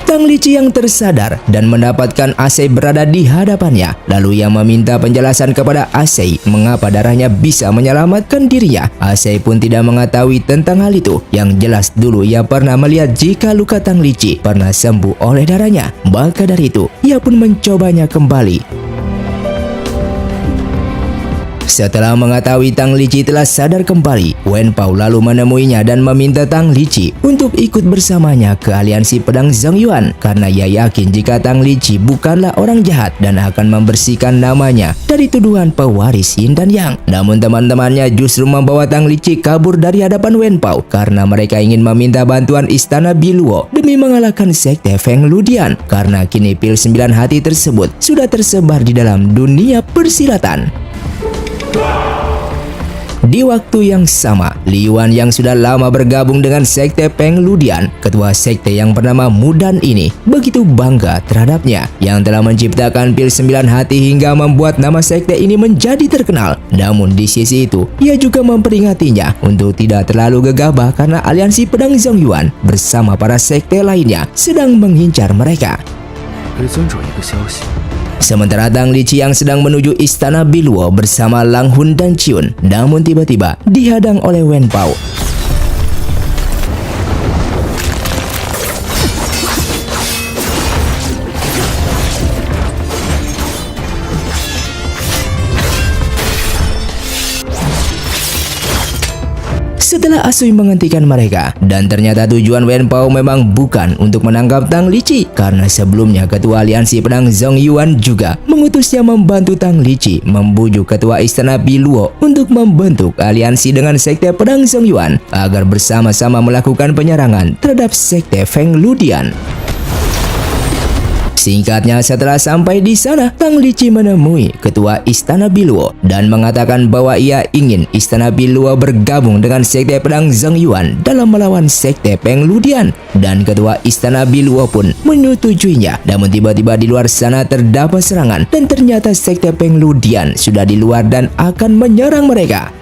Speaker 1: Tang Liqi yang tersadar dan mendapatkan Asei berada di hadapannya. Lalu ia meminta penjelasan kepada Asei mengapa darahnya bisa menyelamatkan dirinya. Asei pun tidak mengetahui tentang hal itu. Yang jelas dulu ia pernah melihat jika luka Tang Liqi pernah sembuh oleh darahnya. Maka dari itu ia pun mencobanya kembali. Setelah mengetahui Tang Liqi telah sadar kembali, Wen Pao lalu menemuinya dan meminta Tang Liqi untuk ikut bersamanya ke aliansi pedang Zongyuan karena ia yakin jika Tang Liqi bukanlah orang jahat dan akan membersihkan namanya dari tuduhan pewaris Yin dan Yang. Namun teman-temannya justru membawa Tang Liqi kabur dari hadapan Wen Pao karena mereka ingin meminta bantuan istana Biluo demi mengalahkan sekte Feng Ludian karena kini pil 9 hati tersebut sudah tersebar di dalam dunia persilatan. Di waktu yang sama, Li Yuan yang sudah lama bergabung dengan sekte Peng Ludian, ketua sekte yang bernama Mudan ini, begitu bangga terhadapnya yang telah menciptakan pil 9 hati hingga membuat nama sekte ini menjadi terkenal. Namun di sisi itu, ia juga memperingatinya untuk tidak terlalu gegabah karena aliansi pedang Zongyuan bersama para sekte lainnya sedang mengincar mereka.
Speaker 2: 给尊者一个消息。
Speaker 1: Sementara Tang Liqi yang sedang menuju istana Biluo bersama Lang Hun dan Chiun, namun tiba-tiba dihadang oleh Wen Pao. Setelah Asui menghentikan mereka, dan ternyata tujuan Wen Pao memang bukan untuk menangkap Tang Liqi, karena sebelumnya ketua aliansi pedang Zongyuan juga mengutusnya membantu Tang Liqi membujuk ketua istana Biluo untuk membentuk aliansi dengan sekte pedang Zongyuan agar bersama-sama melakukan penyerangan terhadap sekte Feng Ludian. Singkatnya, setelah sampai di sana, Tang Liqi menemui ketua istana Biluo dan mengatakan bahwa ia ingin istana Biluo bergabung dengan sekte pedang Zongyuan dalam melawan sekte Peng Ludian, dan ketua istana Biluo pun menyetujuinya. Namun tiba-tiba di luar sana terdapat serangan dan ternyata sekte Peng Ludian sudah di luar dan akan menyerang mereka.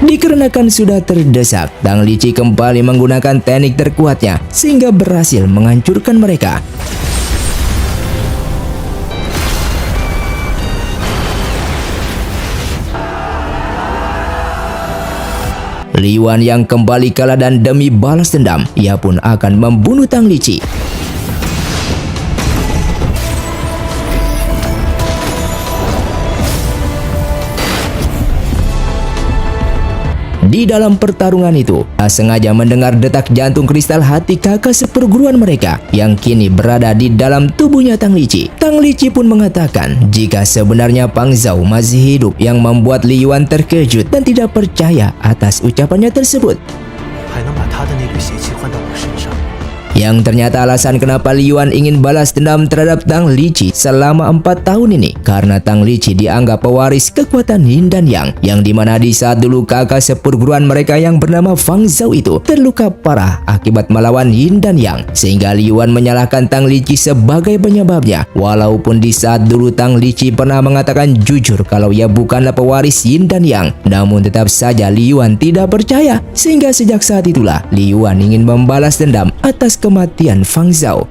Speaker 1: Dikarenakan sudah terdesak, Tang Liqi kembali menggunakan teknik terkuatnya sehingga berhasil menghancurkan mereka. Li Yuan yang kembali kalah dan demi balas dendam, ia pun akan membunuh Tang Liqi. Di dalam pertarungan itu, tak sengaja mendengar detak jantung kristal hati kakak seperguruan mereka yang kini berada di dalam tubuhnya Tang Liqi. Tang Liqi pun mengatakan jika sebenarnya Pang Zhao masih hidup, yang membuat Li Yuan terkejut dan tidak percaya atas ucapannya tersebut.
Speaker 2: 还能把他的那个邪气换到我身上。
Speaker 1: Yang ternyata alasan kenapa Li Yuan ingin balas dendam terhadap Tang Liqi selama 4 tahun ini karena Tang Liqi dianggap pewaris kekuatan Yin dan Yang, yang dimana di saat dulu kakak seperguruan mereka yang bernama Fang Zhao itu terluka parah akibat melawan Yin dan Yang, sehingga Li Yuan menyalahkan Tang Liqi sebagai penyebabnya, walaupun di saat dulu Tang Liqi pernah mengatakan jujur kalau ia bukanlah pewaris Yin dan Yang. Namun tetap saja Li Yuan tidak percaya, sehingga sejak saat itulah Li Yuan ingin membalas dendam atas kematian Fang Zhao.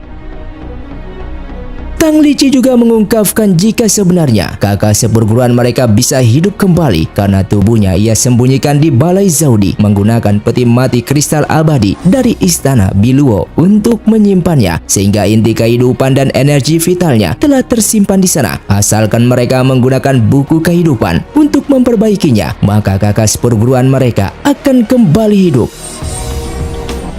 Speaker 1: Tang Liqi juga mengungkapkan jika sebenarnya kakak seperguruan mereka bisa hidup kembali karena tubuhnya ia sembunyikan di balai Zaudi menggunakan peti mati kristal abadi dari istana Biluo untuk menyimpannya, sehingga inti kehidupan dan energi vitalnya telah tersimpan di sana. Asalkan mereka menggunakan buku kehidupan untuk memperbaikinya, maka kakak seperguruan mereka akan kembali hidup.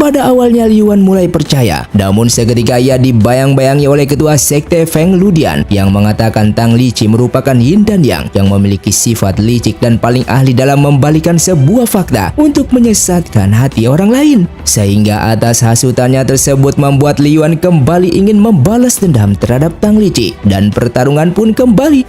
Speaker 1: Pada awalnya Li Yuan mulai percaya, namun seketika ia dibayang-bayangi oleh ketua sekte Feng Ludian yang mengatakan Tang Liqi merupakan Yin dan Yang yang memiliki sifat licik dan paling ahli dalam membalikan sebuah fakta untuk menyesatkan hati orang lain. Sehingga atas hasutannya tersebut membuat Li Yuan kembali ingin membalas dendam terhadap Tang Liqi, dan pertarungan pun kembali.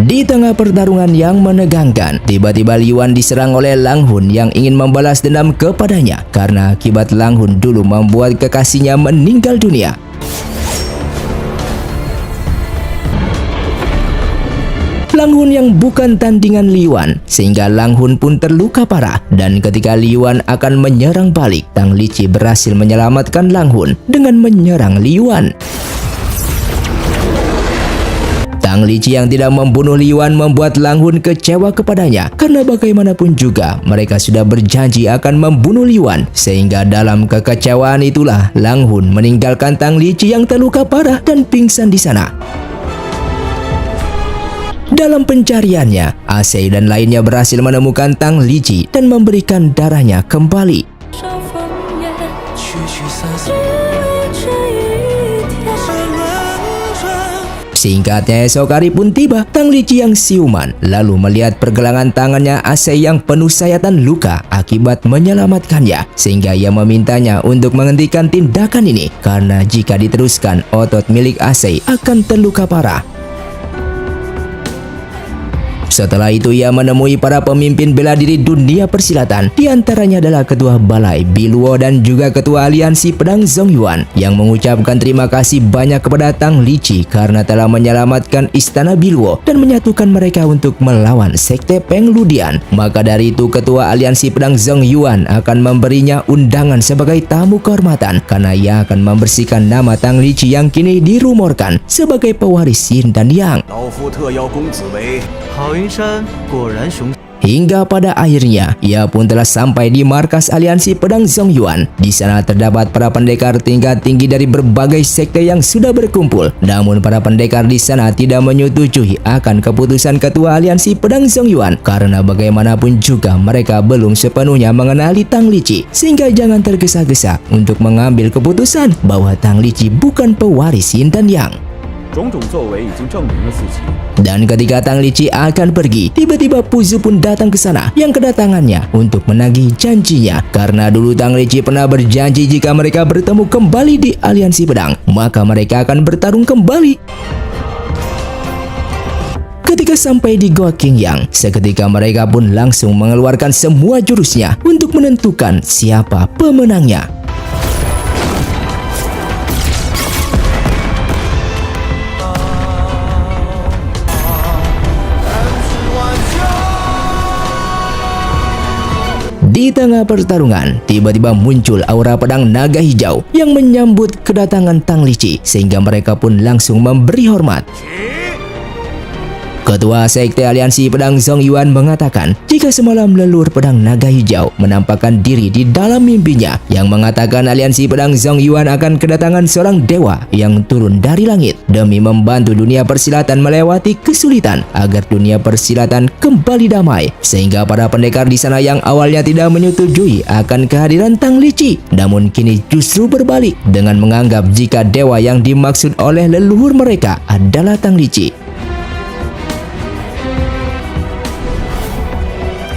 Speaker 1: Di tengah pertarungan yang menegangkan, tiba-tiba Li Yuan diserang oleh Lang Hun yang ingin membalas dendam kepadanya karena akibat Lang Hun dulu membuat kekasihnya meninggal dunia. Lang Hun yang bukan tandingan Li Yuan, sehingga Lang Hun pun terluka parah, dan ketika Li Yuan akan menyerang balik, Tang Liqi berhasil menyelamatkan Lang Hun dengan menyerang Li Yuan. Tang Liqi yang tidak membunuh Li Yuan membuat Lang Hun kecewa kepadanya karena bagaimanapun juga mereka sudah berjanji akan membunuh Li Yuan. Sehingga dalam kekecewaan itulah Lang Hun meninggalkan Tang Liqi yang terluka parah dan pingsan di sana. Dalam pencariannya, Asei dan lainnya berhasil menemukan Tang Liqi dan memberikan darahnya kembali. Singkatnya esok hari pun tiba, Tang Liqi yang siuman lalu melihat pergelangan tangannya Asei yang penuh sayatan luka akibat menyelamatkannya, sehingga ia memintanya untuk menghentikan tindakan ini karena jika diteruskan otot milik Asei akan terluka parah. Setelah itu ia menemui para pemimpin bela diri dunia persilatan. Di antaranya adalah Ketua Balai Biluo dan juga Ketua Aliansi Pedang Zongyuan yang mengucapkan terima kasih banyak kepada Tang Liqi karena telah menyelamatkan Istana Biluo dan menyatukan mereka untuk melawan Sekte Pengludian. Maka dari itu Ketua Aliansi Pedang Zongyuan akan memberinya undangan sebagai tamu kehormatan karena ia akan membersihkan nama Tang Liqi yang kini dirumorkan sebagai pewaris Yin dan Yang. Hingga pada akhirnya ia pun telah sampai di markas Aliansi Pedang Zongyuan. Di sana terdapat para pendekar tingkat tinggi dari berbagai sekte yang sudah berkumpul. Namun para pendekar di sana tidak menyetujui akan keputusan Ketua Aliansi Pedang Zongyuan karena bagaimanapun juga mereka belum sepenuhnya mengenali Tang Liqi, sehingga jangan tergesa-gesa untuk mengambil keputusan bahwa Tang Liqi bukan pewaris Yin dan Yang. Dan ketika Tang Liqi akan pergi, tiba-tiba Pu Zu pun datang ke sana yang kedatangannya untuk menagih janjinya. Karena dulu Tang Liqi pernah berjanji jika mereka bertemu kembali di Aliansi Pedang, maka mereka akan bertarung kembali. Ketika sampai di Goa Qingyang, seketika mereka pun langsung mengeluarkan semua jurusnya untuk menentukan siapa pemenangnya. Di tengah pertarungan, tiba-tiba muncul aura pedang naga hijau yang menyambut kedatangan Tang Liqi, sehingga mereka pun langsung memberi hormat. Ketua Sekte Aliansi Pedang Zongyuan mengatakan jika semalam leluhur pedang naga hijau menampakkan diri di dalam mimpinya yang mengatakan Aliansi Pedang Zongyuan akan kedatangan seorang dewa yang turun dari langit demi membantu dunia persilatan melewati kesulitan agar dunia persilatan kembali damai. Sehingga para pendekar di sana yang awalnya tidak menyetujui akan kehadiran Tang Liqi, namun kini justru berbalik dengan menganggap jika dewa yang dimaksud oleh leluhur mereka adalah Tang Liqi.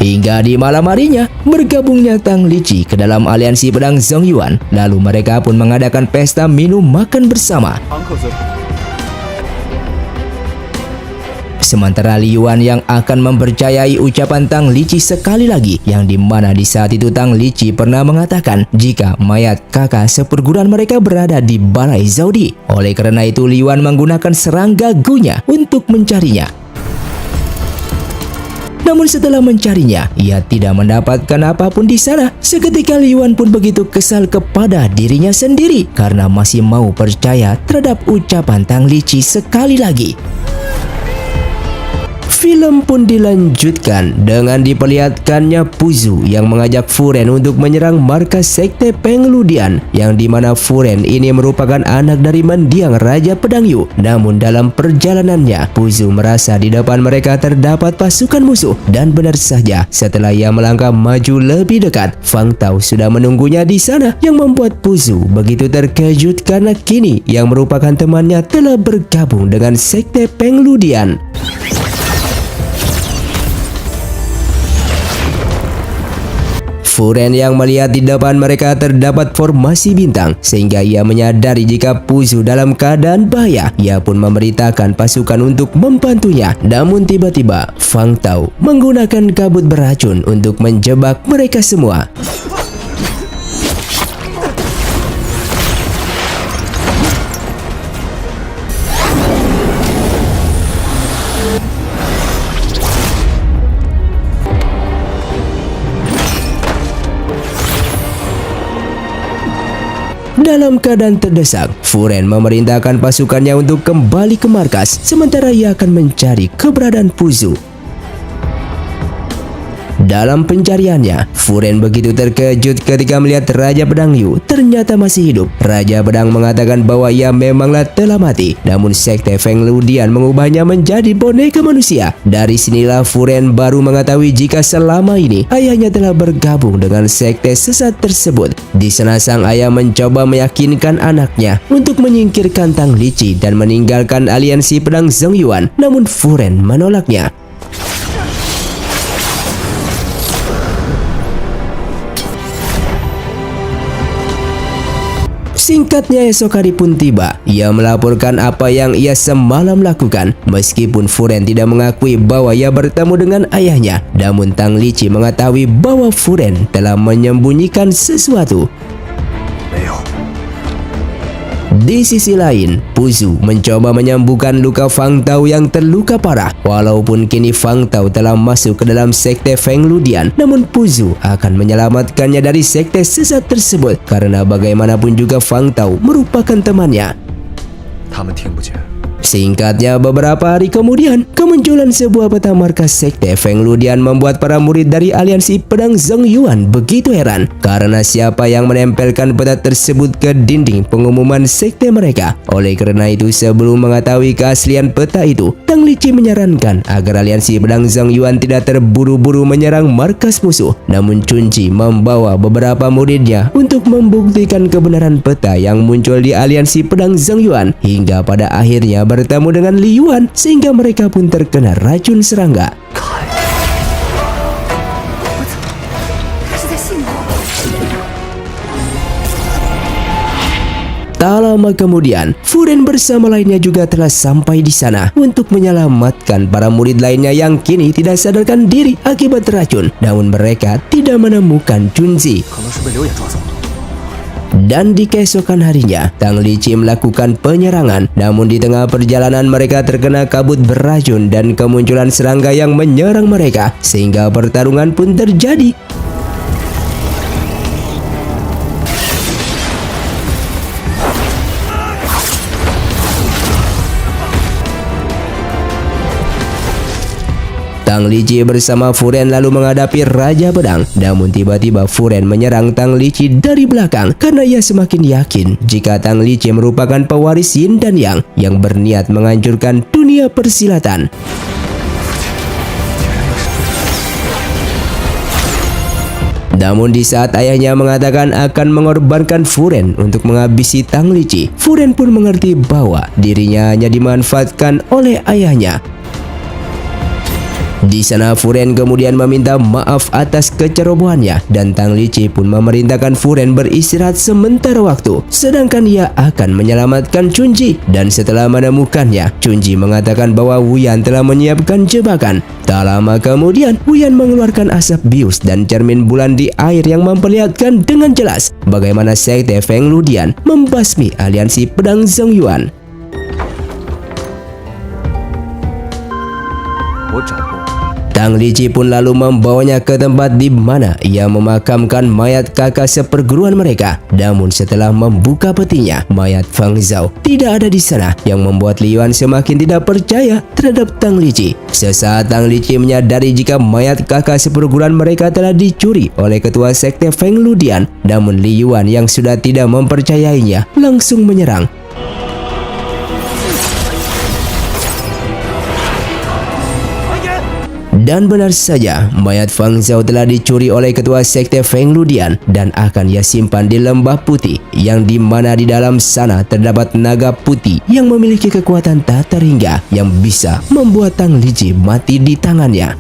Speaker 1: Hingga di malam harinya, bergabungnya Tang Liqi ke dalam Aliansi Pedang Zongyuan. Lalu mereka pun mengadakan pesta minum makan bersama. Sementara Li Yuan yang akan mempercayai ucapan Tang Liqi sekali lagi, yang dimana di saat itu Tang Liqi pernah mengatakan jika mayat kakak seperguruan mereka berada di Balai Zaudi. Oleh karena itu Li Yuan menggunakan serangga gunya untuk mencarinya. Namun setelah mencarinya, ia tidak mendapatkan apapun di sana. Seketika Li Yuan pun begitu kesal kepada dirinya sendiri karena masih mau percaya terhadap ucapan Tang Liqi sekali lagi. Film pun dilanjutkan dengan diperlihatkannya Pu Zu yang mengajak Fu Ren untuk menyerang markas Sekte Pengludian, yang dimana Fu Ren ini merupakan anak dari mendiang Raja Pedang Yu. Namun dalam perjalanannya, Pu Zu merasa di depan mereka terdapat pasukan musuh, dan benar saja setelah ia melangkah maju lebih dekat, Fang Tao sudah menunggunya di sana, yang membuat Pu Zu begitu terkejut karena kini yang merupakan temannya telah bergabung dengan Sekte Pengludian. Fu Ren yang melihat di depan mereka terdapat formasi bintang, sehingga ia menyadari jika Pu Zu dalam keadaan bahaya. Ia pun memerintahkan pasukan untuk membantunya. Namun tiba-tiba Fang Tao menggunakan kabut beracun untuk menjebak mereka semua. Dalam keadaan terdesak, Fu Ren memerintahkan pasukannya untuk kembali ke markas, sementara ia akan mencari keberadaan Pu Zu. Dalam pencariannya, Fu Ren begitu terkejut ketika melihat Raja Pedang Yu ternyata masih hidup. Raja Pedang mengatakan bahwa ia memanglah telah mati, namun Sekte Feng Ludian mengubahnya menjadi boneka manusia. Dari sinilah Fu Ren baru mengetahui jika selama ini ayahnya telah bergabung dengan sekte sesat tersebut. Di sana sang ayah mencoba meyakinkan anaknya untuk menyingkirkan Tang Liqi dan meninggalkan aliansi pedang Zhongyuan, namun Fu Ren menolaknya. Singkatnya esok hari pun tiba. Ia melaporkan apa yang ia semalam lakukan. Meskipun Fu Ren tidak mengakui bahwa ia bertemu dengan ayahnya, namun Tang Liqi mengetahui bahwa Fu Ren telah menyembunyikan sesuatu. Di sisi lain, Pu Zu mencoba menyembuhkan luka Fang Tao yang terluka parah. Walaupun kini Fang Tao telah masuk ke dalam sekte Feng Ludian, namun Pu Zu akan menyelamatkannya dari sekte sesat tersebut karena bagaimanapun juga Fang Tao merupakan temannya.
Speaker 2: 他们听不见。
Speaker 1: Singkatnya, beberapa hari kemudian, kemunculan sebuah peta markas sekte Feng Ludian membuat para murid dari aliansi pedang Zhongyuan begitu heran karena siapa yang menempelkan peta tersebut ke dinding pengumuman sekte mereka. Oleh karena itu, sebelum mengetahui keaslian peta itu, Tang Liqi menyarankan agar aliansi pedang Zhongyuan tidak terburu-buru menyerang markas musuh. Namun Chun Ji membawa beberapa muridnya untuk membuktikan kebenaran peta yang muncul di aliansi pedang Zhongyuan, hingga pada akhirnya bertemu dengan Li Yuan sehingga mereka pun terkena racun serangga. Tak lama kemudian, Fu Ren bersama lainnya juga telah sampai di sana untuk menyelamatkan para murid lainnya yang kini tidak sadarkan diri akibat racun. Namun mereka tidak menemukan Chun Ji.
Speaker 2: 可能是被刘野抓走了。
Speaker 1: Dan di keesokan harinya, Tang Liqi melakukan penyerangan. Namun di tengah perjalanan mereka terkena kabut beracun dan kemunculan serangga yang menyerang mereka, sehingga pertarungan pun terjadi. Tang Liqi bersama Fu Ren lalu menghadapi Raja Pedang. Namun tiba-tiba Fu Ren menyerang Tang Liqi dari belakang karena ia semakin yakin jika Tang Liqi merupakan pewaris Yin dan Yang yang berniat menghancurkan dunia persilatan. Namun di saat ayahnya mengatakan akan mengorbankan Fu Ren untuk menghabisi Tang Liqi, Fu Ren pun mengerti bahwa dirinya hanya dimanfaatkan oleh ayahnya. Di sana Fu Ren kemudian meminta maaf atas kecerobohannya dan Tang Liqi pun memerintahkan Fu Ren beristirahat sementara waktu, sedangkan ia akan menyelamatkan Chun Ji. Dan setelah menemukannya, Chun Ji mengatakan bahwa Wu Yan telah menyiapkan jebakan. Tak lama kemudian, Wu Yan mengeluarkan asap bius dan cermin bulan di air yang memperlihatkan dengan jelas bagaimana sekte Feng Ludian membasmi aliansi pedang Zhongyuan.
Speaker 2: 我找过。
Speaker 1: Tang Liqi pun lalu membawanya ke tempat di mana ia memakamkan mayat kakak seperguruan mereka. Namun setelah membuka petinya, mayat Fang Zhao tidak ada di sana, yang membuat Li Yuan semakin tidak percaya terhadap Tang Liqi. Sesaat Tang Liqi menyadari jika mayat kakak seperguruan mereka telah dicuri oleh ketua sekte Feng Ludian. Namun Li Yuan yang sudah tidak mempercayainya langsung menyerang. Dan benar saja, mayat Fang Zhao telah dicuri oleh ketua sekte Feng Ludian dan akan ia simpan di lembah putih, yang di mana di dalam sana terdapat naga putih yang memiliki kekuatan tak terhingga yang bisa membuat Tang Liqi mati di tangannya.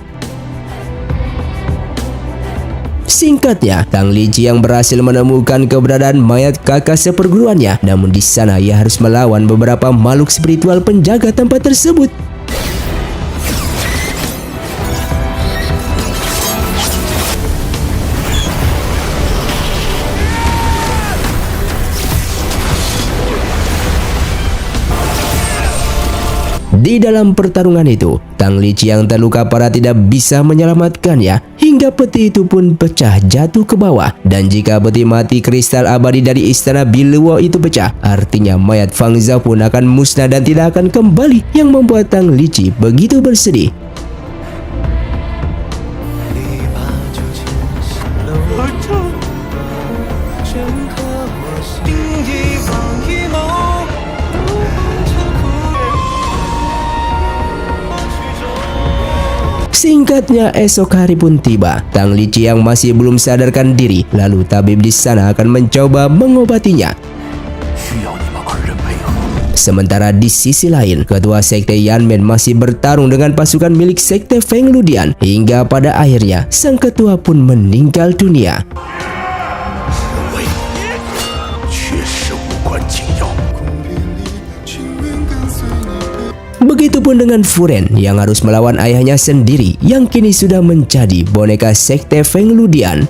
Speaker 1: Singkatnya, Tang Liqi yang berhasil menemukan keberadaan mayat kakak seperguruannya, namun di sana ia harus melawan beberapa makhluk spiritual penjaga tempat tersebut. Di Di dalam pertarungan itu, Tang Liqi yang terluka parah tidak bisa menyelamatkannya hingga peti itu pun pecah jatuh ke bawah. Dan jika peti mati kristal abadi dari istana Biluo itu pecah, artinya mayat Fang Zhao pun akan musnah dan tidak akan kembali, yang membuat Tang Liqi begitu bersedih. Singkatnya, esok hari pun tiba. Tang Liqi yang masih belum sadarkan diri, lalu tabib di sana akan mencoba mengobatinya. Sementara di sisi lain, ketua sekte Yanmen masih bertarung dengan pasukan milik sekte Feng Ludian, hingga pada akhirnya sang ketua pun meninggal dunia. Begitupun dengan Furen yang harus melawan ayahnya sendiri yang kini sudah menjadi boneka sekte Feng Ludian.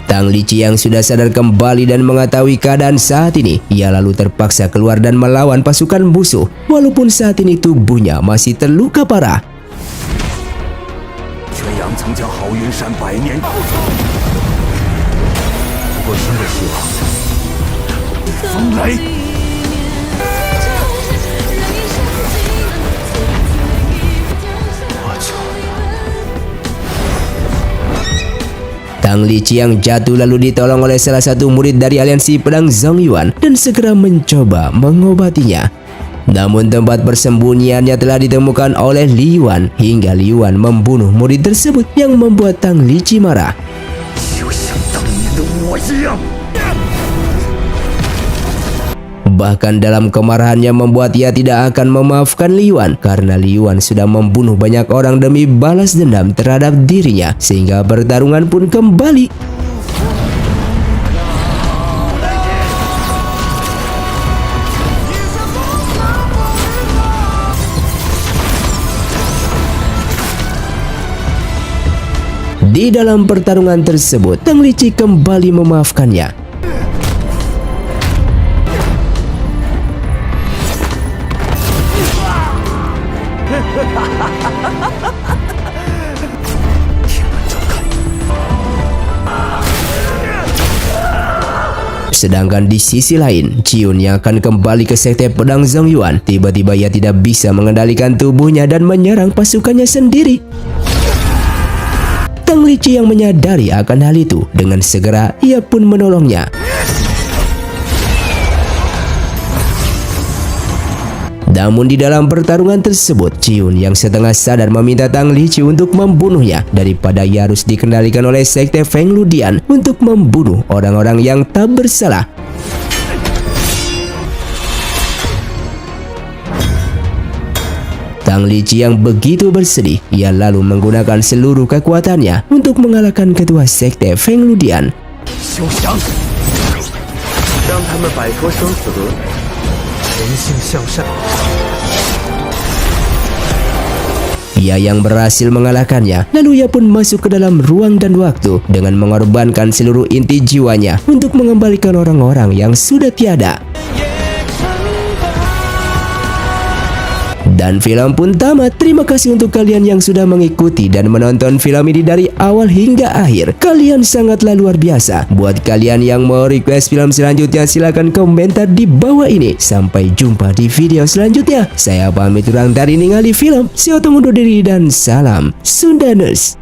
Speaker 1: Tang Liqi yang sudah sadar kembali dan mengetahui keadaan saat ini, ia lalu terpaksa keluar dan melawan pasukan musuh, walaupun saat ini tubuhnya masih terluka parah. Tang Liqi yang jatuh lalu ditolong oleh salah satu murid dari aliansi pedang Zongyuan dan segera mencoba mengobatinya. Namun tempat persembunyiannya telah ditemukan oleh Li Yuan, hingga Li Yuan membunuh murid tersebut yang membuat Tang Liqi marah. Bahkan dalam kemarahannya membuat ia tidak akan memaafkan Li Yuan karena Li Yuan sudah membunuh banyak orang demi balas dendam terhadap dirinya, sehingga pertarungan pun kembali. Di dalam pertarungan tersebut, Tang Liqi kembali memaafkannya. Sedangkan di sisi lain, Chiun yang akan kembali ke sekte pedang Zongyuan, tiba-tiba ia tidak bisa mengendalikan tubuhnya dan menyerang pasukannya sendiri. Tang Liqi yang menyadari akan hal itu, dengan segera ia pun menolongnya. Namun di dalam pertarungan tersebut, Chiun yang setengah sadar meminta Tang Liqi untuk membunuhnya daripada ia harus dikendalikan oleh sekte Feng Ludian untuk membunuh orang-orang yang tak bersalah. Tang Liqi yang begitu bersedih, ia lalu menggunakan seluruh kekuatannya untuk mengalahkan ketua sekte Feng Ludian. Ia yang berhasil mengalahkannya, lalu ia pun masuk ke dalam ruang dan waktu dengan mengorbankan seluruh inti jiwanya untuk mengembalikan orang-orang yang sudah tiada. Dan film pun tamat. Terima kasih untuk kalian yang sudah mengikuti dan menonton film ini dari awal hingga akhir. Kalian sangatlah luar biasa. Buat kalian yang mau request film selanjutnya, silahkan komentar di bawah ini. Sampai jumpa di video selanjutnya. Saya pamit urang dari ningali film. Saya undur diri dan salam Sundanus.